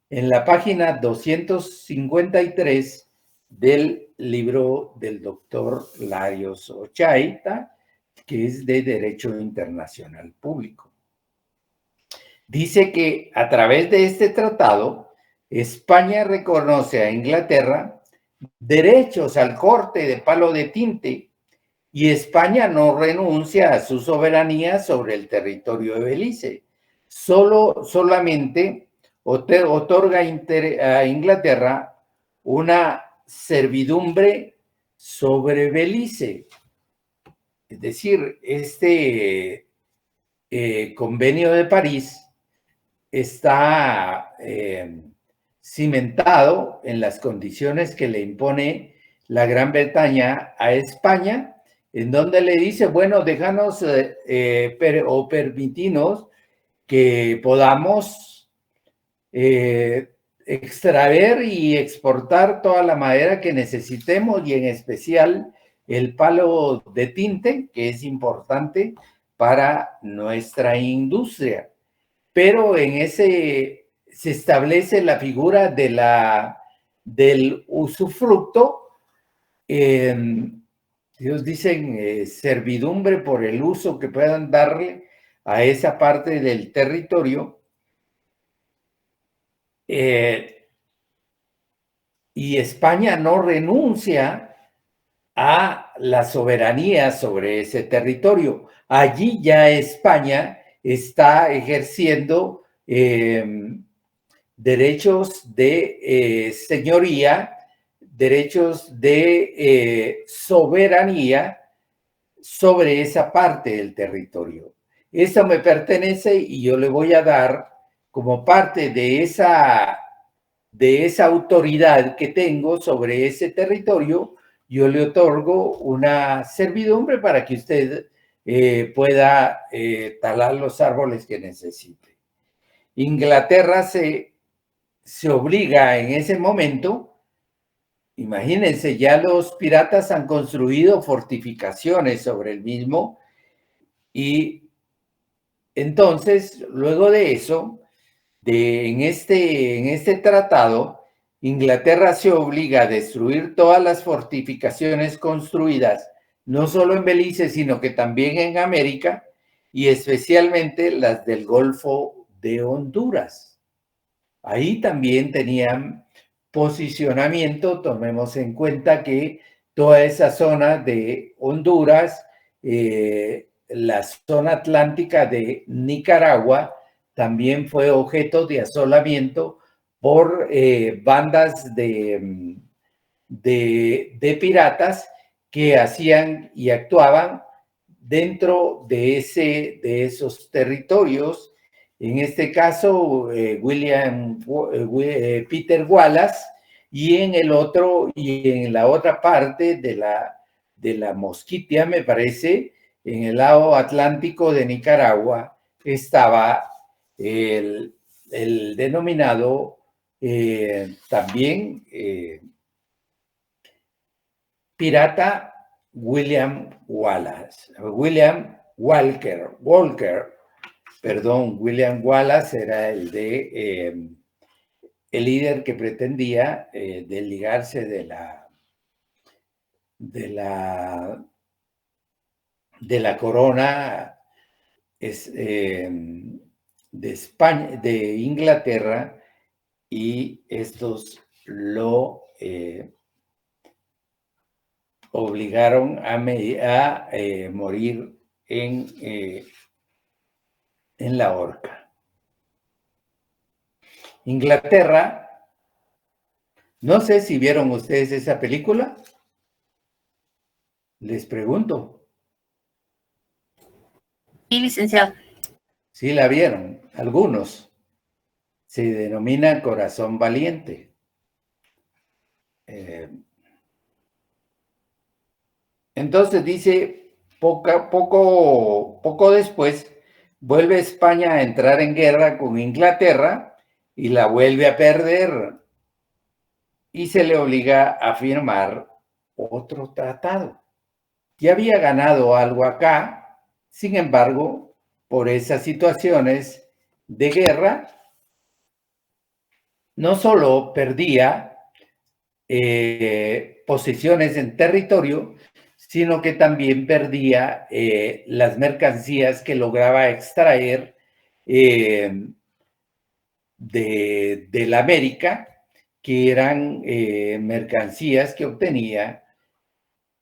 en la página 253 del libro del doctor Larios Ochaita, que es de Derecho Internacional Público. Dice que a través de este tratado, España reconoce a Inglaterra derechos al corte de palo de tinte y España no renuncia a su soberanía sobre el territorio de Belice. Solamente otorga a Inglaterra una servidumbre sobre Belice. Es decir, este convenio de París está cimentado en las condiciones que le impone la Gran Bretaña a España, en donde le dice, bueno, déjanos o permitinos que podamos extraer y exportar toda la madera que necesitemos y en especial el palo de tinte, que es importante para nuestra industria. Pero en ese se establece la figura del usufructo. Ellos dicen servidumbre por el uso que puedan darle a esa parte del territorio. Y España no renuncia a la soberanía sobre ese territorio. Allí ya España está ejerciendo derechos de señoría, derechos de soberanía sobre esa parte del territorio. Eso me pertenece y yo le voy a dar como parte de esa autoridad que tengo sobre ese territorio, yo le otorgo una servidumbre para que usted pueda talar los árboles que necesite. Inglaterra se obliga en ese momento, imagínense, ya los piratas han construido fortificaciones sobre el mismo y entonces, luego de eso, en este tratado, Inglaterra se obliga a destruir todas las fortificaciones construidas, no solo en Belice, sino que también en América, y especialmente las del Golfo de Honduras. Ahí también tenían posicionamiento. Tomemos en cuenta que toda esa zona de Honduras, la zona atlántica de Nicaragua, también fue objeto de asolamiento por bandas de piratas que hacían y actuaban dentro de esos territorios. En este caso, Peter Wallace, y en el otro, y en la otra parte de la Mosquitia, me parece, en el lado atlántico de Nicaragua, estaba el denominado también pirata William Wallace era el líder que pretendía desligarse de la corona de España, de Inglaterra, y estos lo obligaron a morir en la horca. Inglaterra, no sé si vieron ustedes esa película. Les pregunto. Sí, licenciado. Sí la vieron, algunos. Se denomina Corazón Valiente. Entonces dice, poco después, vuelve España a entrar en guerra con Inglaterra y la vuelve a perder. Y se le obliga a firmar otro tratado. Ya había ganado algo acá, sin embargo, por esas situaciones de guerra, no solo perdía posiciones en territorio, sino que también perdía las mercancías que lograba extraer de la América, que eran mercancías que obtenía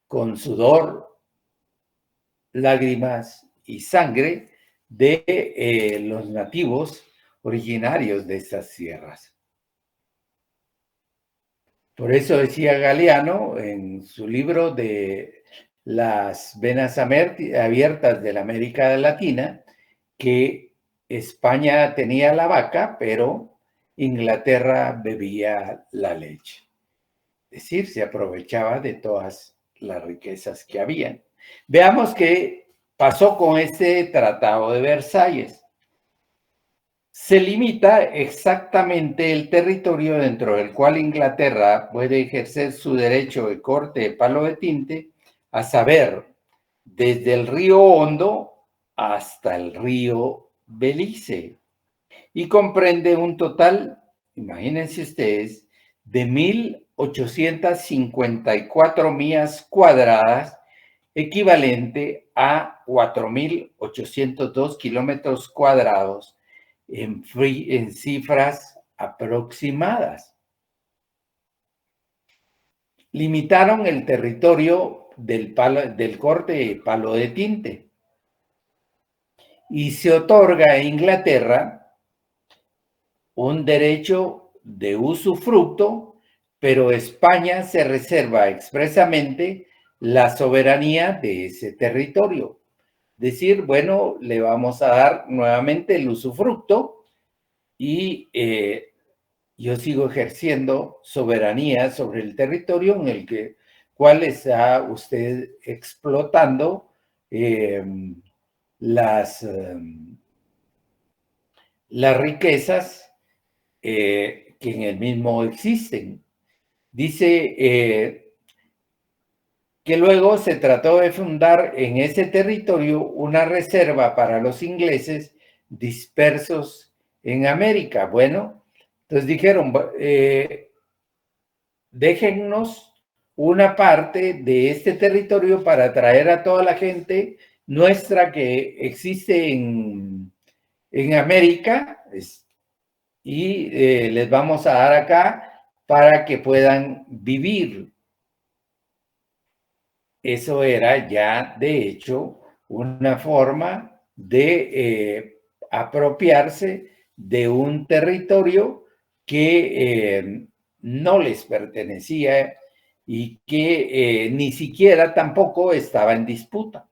con sudor, lágrimas y sangre de los nativos originarios de estas tierras. Por eso decía Galeano en su libro de Las venas abiertas de la América Latina, que España tenía la vaca, pero Inglaterra bebía la leche. Es decir, se aprovechaba de todas las riquezas que habían. Veamos qué pasó con este Tratado de Versalles. se limita exactamente el territorio dentro del cual Inglaterra puede ejercer su derecho de corte de palo de tinte, a saber, desde el río Hondo hasta el río Belice, y comprende un total, imagínense ustedes, de 1.854 millas cuadradas, equivalente a 4.802 kilómetros cuadrados en cifras aproximadas. Limitaron el territorio del corte de palo de tinte y se otorga a Inglaterra un derecho de usufructo, pero España se reserva expresamente la soberanía de ese territorio. Decir, bueno, le vamos a dar nuevamente el usufructo y yo sigo ejerciendo soberanía sobre el territorio en el cual está usted explotando las riquezas que en el mismo existen. Dice que luego se trató de fundar en ese territorio una reserva para los ingleses dispersos en América. Bueno, entonces dijeron, déjennos una parte de este territorio para traer a toda la gente nuestra que existe en América y les vamos a dar acá para que puedan vivir. Eso era ya, de hecho, una forma de apropiarse de un territorio que no les pertenecía y que ni siquiera tampoco estaba en disputa.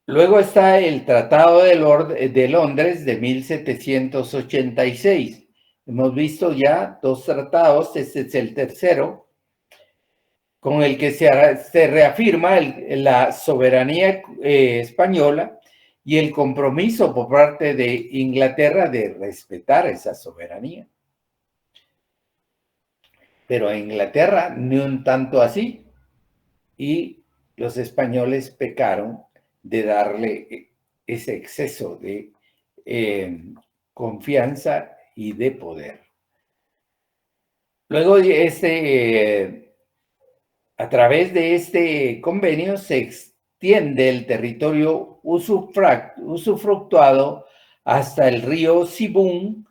Luego está el Tratado de Londres de 1786. Hemos visto ya 2 tratados, este es el tercero, con el que se reafirma la soberanía española y el compromiso por parte de Inglaterra de respetar esa soberanía. Pero a Inglaterra ni un tanto así, y los españoles pecaron de darle ese exceso de confianza y de poder. Luego a través de este convenio se extiende el territorio usufructuado hasta el río Sibún,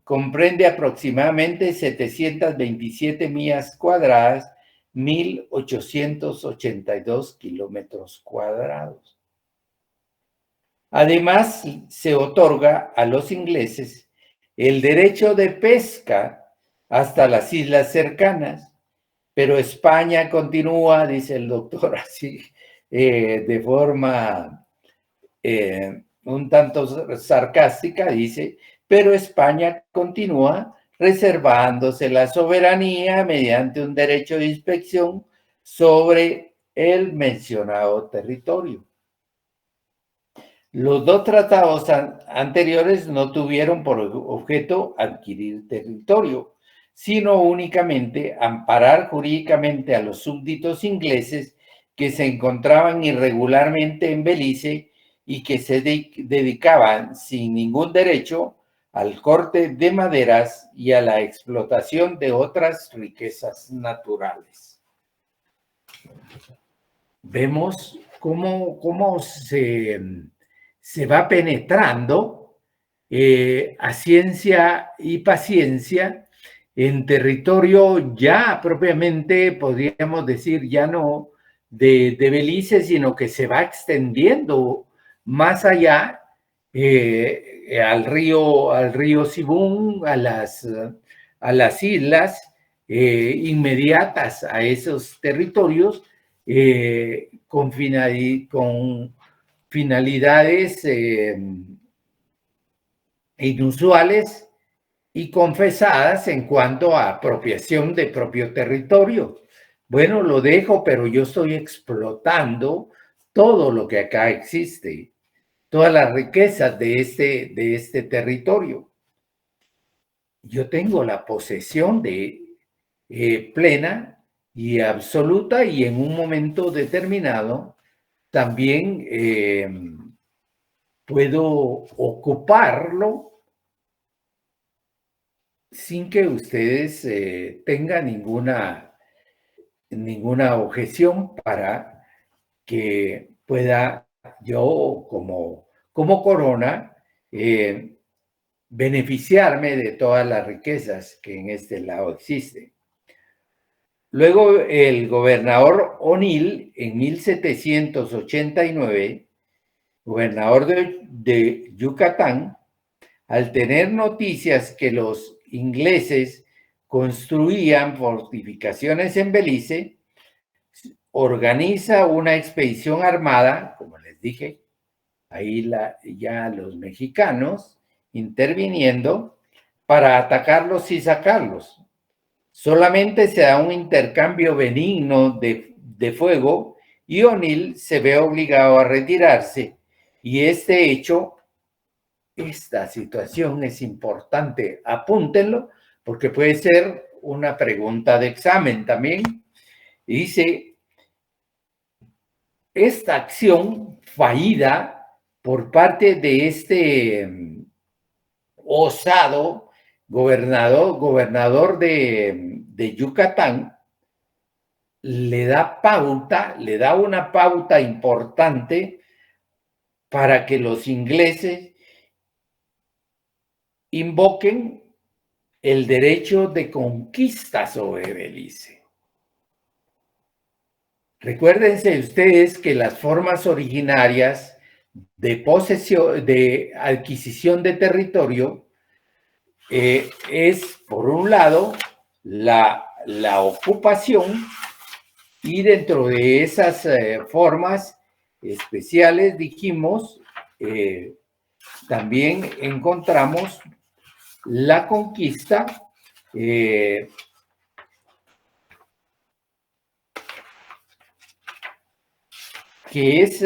comprende aproximadamente 727 millas cuadradas, 1.882 kilómetros cuadrados. Además, se otorga a los ingleses el derecho de pesca hasta las islas cercanas, pero España continúa, dice el doctor así, de forma un tanto sarcástica, dice, pero España continúa reservándose la soberanía mediante un derecho de inspección sobre el mencionado territorio. Los 2 tratados anteriores no tuvieron por objeto adquirir territorio, sino únicamente amparar jurídicamente a los súbditos ingleses que se encontraban irregularmente en Belice y que se dedicaban sin ningún derecho al corte de maderas y a la explotación de otras riquezas naturales. Vemos cómo se va penetrando a ciencia y paciencia en territorio ya propiamente, podríamos decir, ya no de Belice, sino que se va extendiendo más allá al río Sibún, a las islas inmediatas a esos territorios, con finalidades inusuales y confesadas en cuanto a apropiación de propio territorio. Bueno, lo dejo, pero yo estoy explotando todo lo que acá existe. todas las riquezas de este territorio. Yo tengo la posesión de plena y absoluta, y en un momento determinado también puedo ocuparlo sin que ustedes tengan ninguna objeción, para que pueda yo como corona beneficiarme de todas las riquezas que en este lado existen. Luego el gobernador O'Neill, en 1789, gobernador de Yucatán, al tener noticias que los ingleses construían fortificaciones en Belice, organiza una expedición armada, como les dije, ahí ya los mexicanos interviniendo para atacarlos y sacarlos. Solamente se da un intercambio benigno de fuego y O'Neill se ve obligado a retirarse. Y esta situación es importante, apúntenlo, porque puede ser una pregunta de examen también. Dice, esta acción fallida por parte de este osado gobernador de Yucatán, le da una pauta importante para que los ingleses invoquen el derecho de conquista sobre Belice. Recuérdense ustedes que las formas originarias de adquisición de territorio es, por un lado, la ocupación, y dentro de esas formas especiales, dijimos, también encontramos la conquista, que es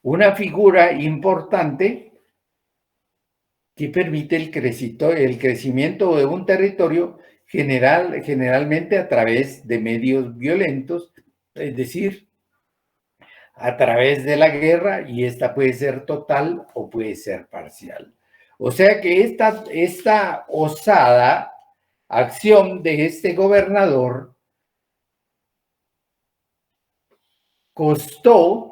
una figura importante que permite el crecimiento de un territorio generalmente a través de medios violentos, es decir, a través de la guerra, y esta puede ser total o puede ser parcial. O sea que esta osada acción de este gobernador costó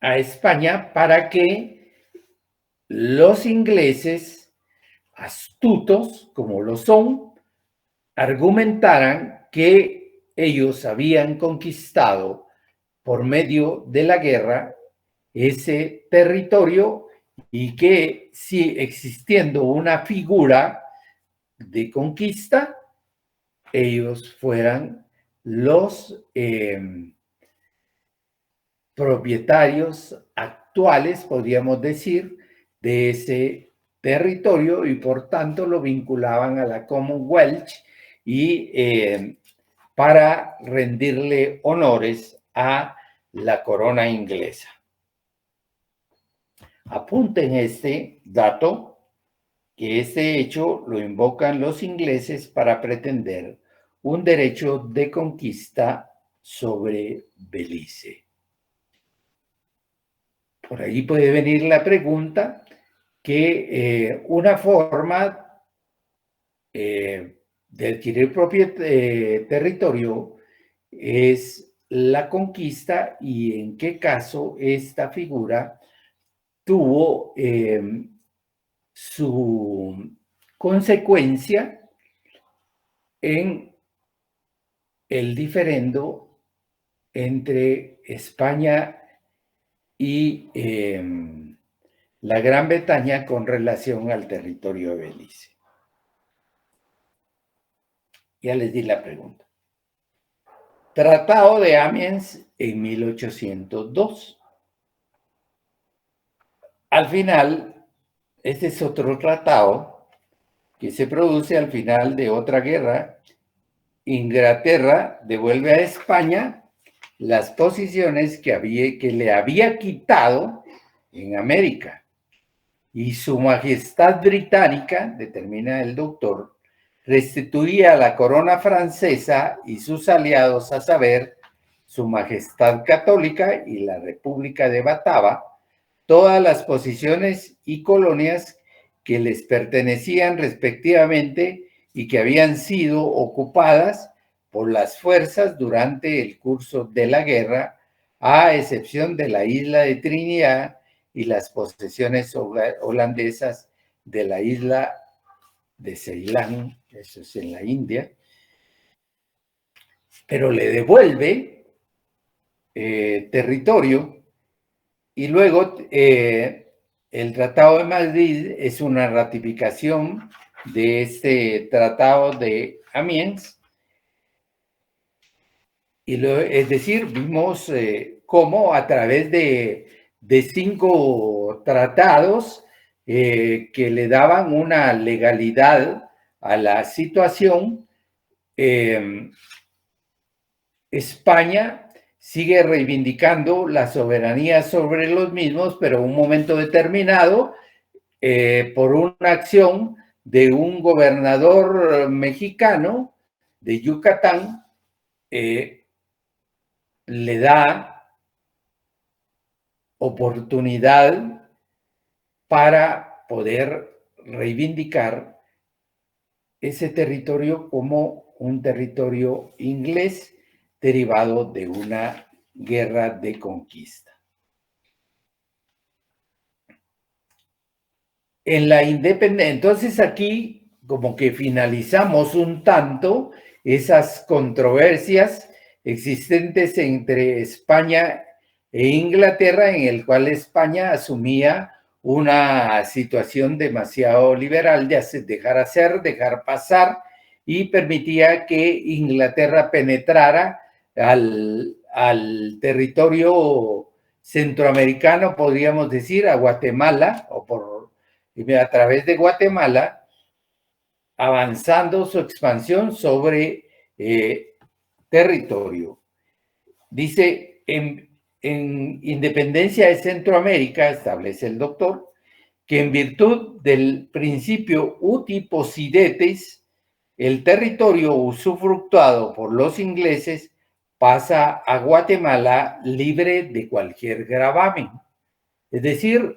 a España para que los ingleses, astutos como lo son, argumentaran que ellos habían conquistado por medio de la guerra ese territorio, y que si existiendo una figura de conquista, ellos fueran los propietarios actuales, podríamos decir, de ese territorio, y por tanto lo vinculaban a la Commonwealth, y para rendirle honores a la corona inglesa. Apunten este dato, que este hecho lo invocan los ingleses para pretender un derecho de conquista sobre Belice. Por ahí puede venir la pregunta que una forma de adquirir propio territorio es la conquista, y en qué caso esta figura tuvo su consecuencia en el diferendo entre España y la Gran Bretaña con relación al territorio de Belice. Ya les di la pregunta. Tratado de Amiens en 1802. Al final, este es otro tratado que se produce al final de otra guerra. Inglaterra devuelve a España las posiciones que le había quitado en América. Y su majestad británica, determina el doctor, restituía a la corona francesa y sus aliados, a saber, su majestad católica y la República de Batava, todas las posiciones y colonias que les pertenecían respectivamente y que habían sido ocupadas por las fuerzas durante el curso de la guerra, a excepción de la isla de Trinidad y las posesiones holandesas de la isla de Ceilán, eso es en la India, pero le devuelve territorio. Y luego el Tratado de Madrid es una ratificación de este Tratado de Amiens. Es decir, vimos cómo a través de 5 tratados que le daban una legalidad a la situación, España sigue reivindicando la soberanía sobre los mismos, pero en un momento determinado, por una acción de un gobernador mexicano de Yucatán, le da oportunidad para poder reivindicar ese territorio como un territorio inglés derivado de una guerra de conquista. En la independencia, entonces aquí como que finalizamos un tanto esas controversias existentes entre España e Inglaterra, en el cual España asumía una situación demasiado liberal de dejar hacer, dejar pasar, y permitía que Inglaterra penetrara al territorio centroamericano, podríamos decir, a Guatemala, a través de Guatemala, avanzando su expansión sobre territorio. Dice, en Independencia de Centroamérica, establece el doctor, que en virtud del principio uti possidetis, el territorio usufructuado por los ingleses pasa a Guatemala libre de cualquier gravamen. Es decir,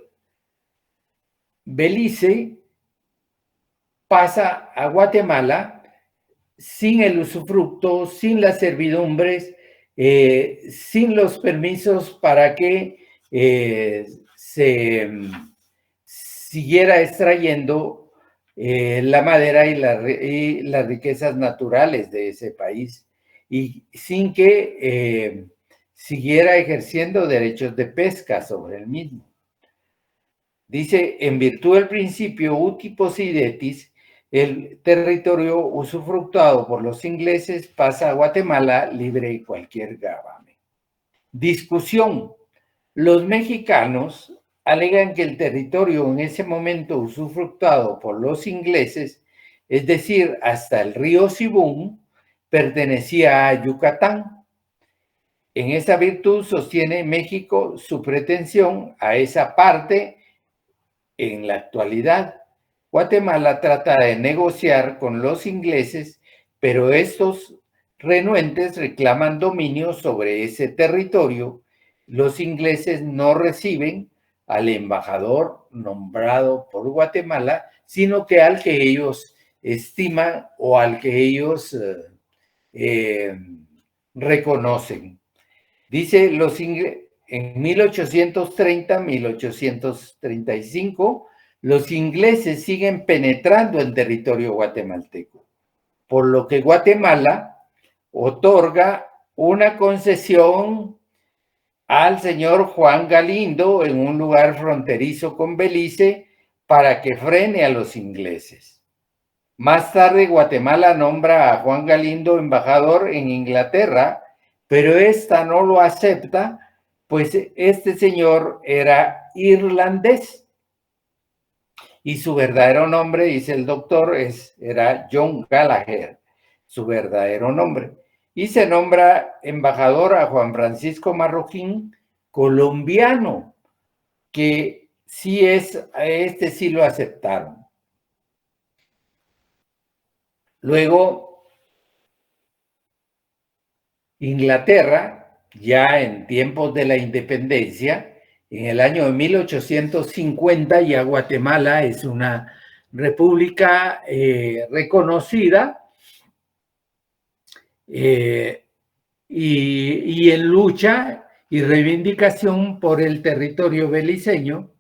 Belice pasa a Guatemala sin el usufructo, sin las servidumbres, sin los permisos para que se siguiera extrayendo la madera y las riquezas naturales de ese país, y sin que siguiera ejerciendo derechos de pesca sobre el mismo. Dice, en virtud del principio uti possidetis, el territorio usufructuado por los ingleses pasa a Guatemala libre de cualquier gravamen. Discusión. Los mexicanos alegan que el territorio en ese momento usufructuado por los ingleses, es decir, hasta el río Sibún, pertenecía a Yucatán. En esa virtud sostiene México su pretensión a esa parte. En la actualidad, Guatemala trata de negociar con los ingleses, pero estos renuentes reclaman dominio sobre ese territorio. Los ingleses no reciben al embajador nombrado por Guatemala, sino que al que ellos estiman o al que ellos reconocen. Dice, en 1830-1835, los ingleses siguen penetrando en territorio guatemalteco, por lo que Guatemala otorga una concesión al señor Juan Galindo en un lugar fronterizo con Belice para que frene a los ingleses. Más tarde, Guatemala nombra a Juan Galindo embajador en Inglaterra, pero esta no lo acepta, pues este señor era irlandés y su verdadero nombre, dice el doctor, era John Gallagher, su verdadero nombre. y se nombra embajador a Juan Francisco Marroquín, colombiano, que sí este sí lo aceptaron. Luego, Inglaterra, ya en tiempos de la independencia, en el año de 1850, ya Guatemala es una república reconocida, y en lucha y reivindicación por el territorio beliceño.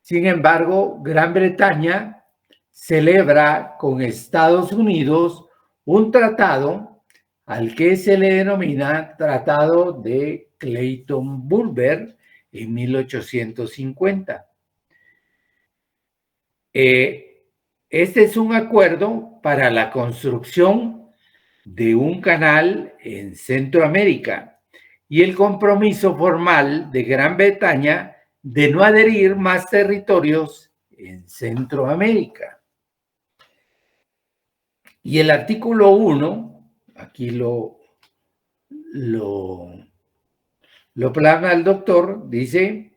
Sin embargo, Gran Bretaña celebra con Estados Unidos un tratado al que se le denomina Tratado de Clayton-Bulwer en 1850. Este es un acuerdo para la construcción de un canal en Centroamérica y el compromiso formal de Gran Bretaña de no adherir más territorios en Centroamérica. Y el artículo 1, aquí lo plasma el doctor, dice: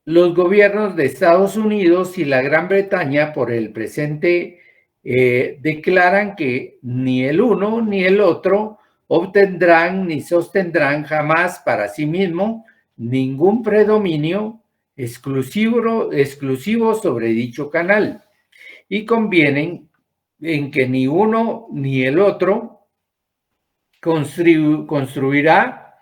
los gobiernos de Estados Unidos y la Gran Bretaña por el presente declaran que ni el uno ni el otro obtendrán ni sostendrán jamás para sí mismo ningún predominio exclusivo sobre dicho canal, y convienen en que ni uno ni el otro construirá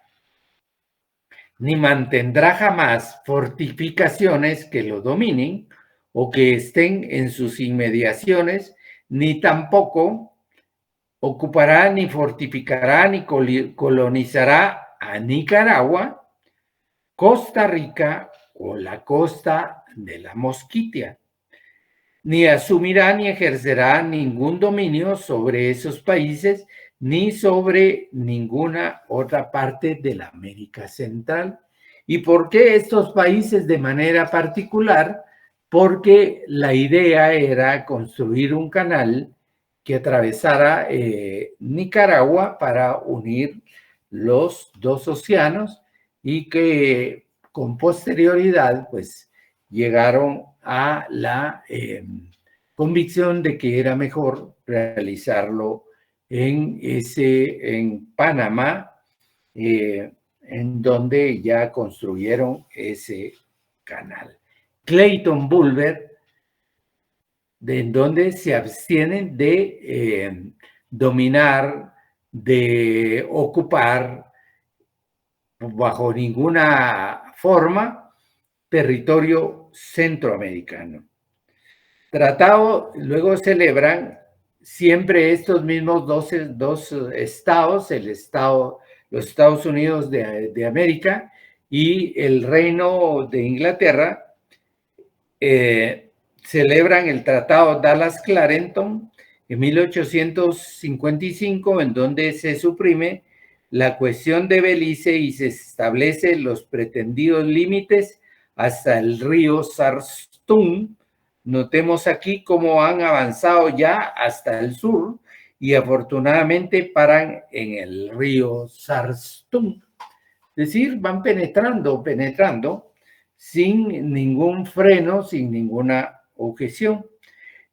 ni mantendrá jamás fortificaciones que lo dominen o que estén en sus inmediaciones, ni tampoco ocupará, ni fortificará, ni colonizará a Nicaragua, Costa Rica o la costa de la Mosquitia, ni asumirá ni ejercerá ningún dominio sobre esos países, ni sobre ninguna otra parte de la América Central. ¿Y por qué estos países de manera particular? Porque la idea era construir un canal que atravesara Nicaragua para unir los dos océanos, y que con posterioridad pues llegaron a la convicción de que era mejor realizarlo en Panamá, en donde ya construyeron ese canal. Clayton-Bulwer, en donde se abstienen de dominar, de ocupar bajo ninguna forma territorio centroamericano. Tratado, luego celebran siempre estos mismos dos estados, los Estados Unidos de América y el Reino de Inglaterra, celebran el Tratado Dallas-Clarendon en 1855, en donde se suprime la cuestión de Belice y se establecen los pretendidos límites hasta el río Sarstung. Notemos aquí cómo han avanzado ya hasta el sur y afortunadamente paran en el río Sarstung. Es decir, van penetrando sin ningún freno, sin ninguna objeción.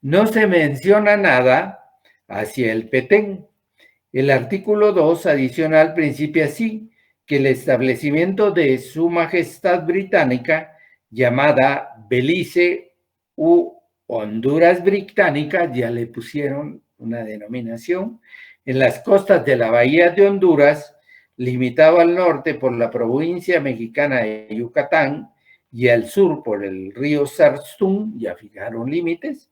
No se menciona nada hacia el Petén. El artículo 2 adicional principia así: que el establecimiento de Su Majestad Británica, llamada Belice u Honduras Británica, ya le pusieron una denominación, en las costas de la bahía de Honduras, limitado al norte por la provincia mexicana de Yucatán y al sur por el río Sarstung, ya fijaron límites,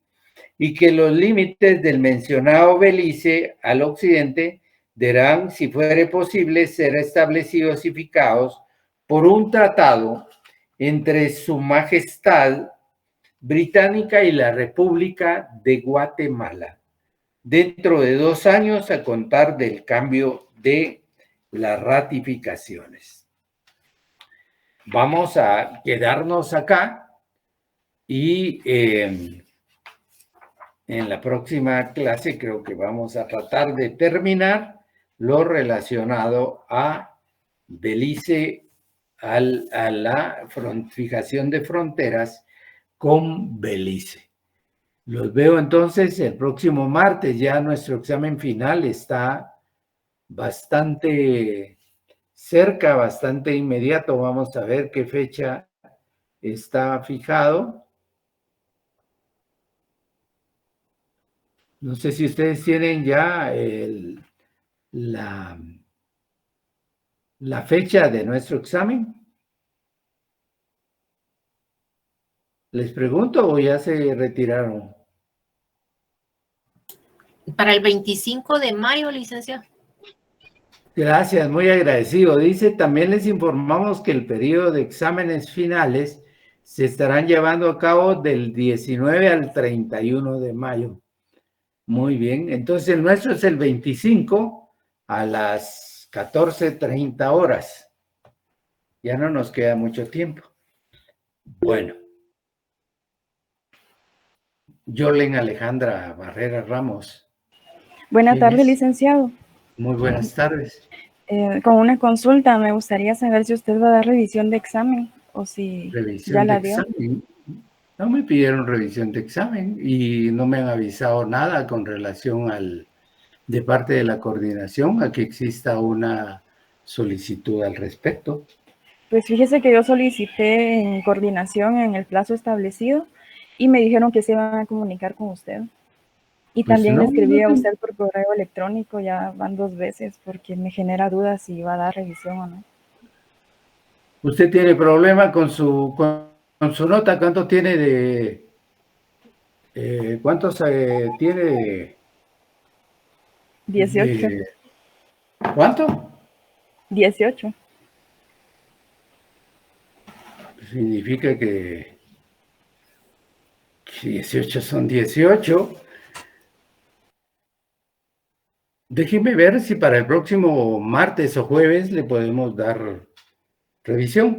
y que los límites del mencionado Belice al occidente deberán, si fuere posible, ser establecidos y fijados por un tratado entre Su Majestad Británica y la República de Guatemala, dentro de 2 años a contar del cambio de las ratificaciones. Vamos a quedarnos acá y en la próxima clase creo que vamos a tratar de terminar lo relacionado a Belice, a la fijación de fronteras con Belice. Los veo entonces el próximo martes. Ya nuestro examen final está bastante cerca, bastante inmediato. Vamos a ver qué fecha está fijado. No sé si ustedes tienen ya la fecha de nuestro examen. ¿Les pregunto o ya se retiraron? Para el 25 de mayo, licenciado. Gracias, muy agradecido. Dice, también les informamos que el periodo de exámenes finales se estarán llevando a cabo del 19 al 31 de mayo. Muy bien, entonces el nuestro es el 25 a las 14:30 horas. Ya no nos queda mucho tiempo. Bueno. Yolen Alejandra Barrera Ramos. Buenas tardes, licenciado. Muy buenas tardes. Con una consulta, me gustaría saber si usted va a dar revisión de examen o si Revisión ya la de dio. examen. No me pidieron revisión de examen y no me han avisado nada con relación de parte de la coordinación a que exista una solicitud al respecto. Pues fíjese que yo solicité en coordinación en el plazo establecido y me dijeron que se iban a comunicar con usted. Y Pues también no, le escribí a usted por correo electrónico, ya van 2 veces, porque me genera dudas si va a dar revisión o no. ¿Usted tiene problema con su nota? ¿Cuánto tiene de... ¿Cuántos tiene 18. ¿Cuánto? 18. Significa que 18 son 18. Déjeme ver si para el próximo martes o jueves le podemos dar revisión.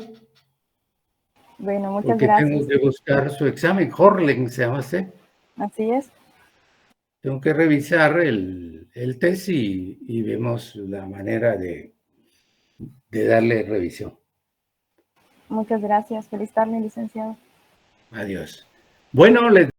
Bueno, muchas Porque gracias. tengo que buscar su examen. Horlen se llama usted. Así es. Tengo que revisar el test y vemos la manera de darle revisión. Muchas gracias. Feliz tarde, licenciado. Adiós. Bueno, les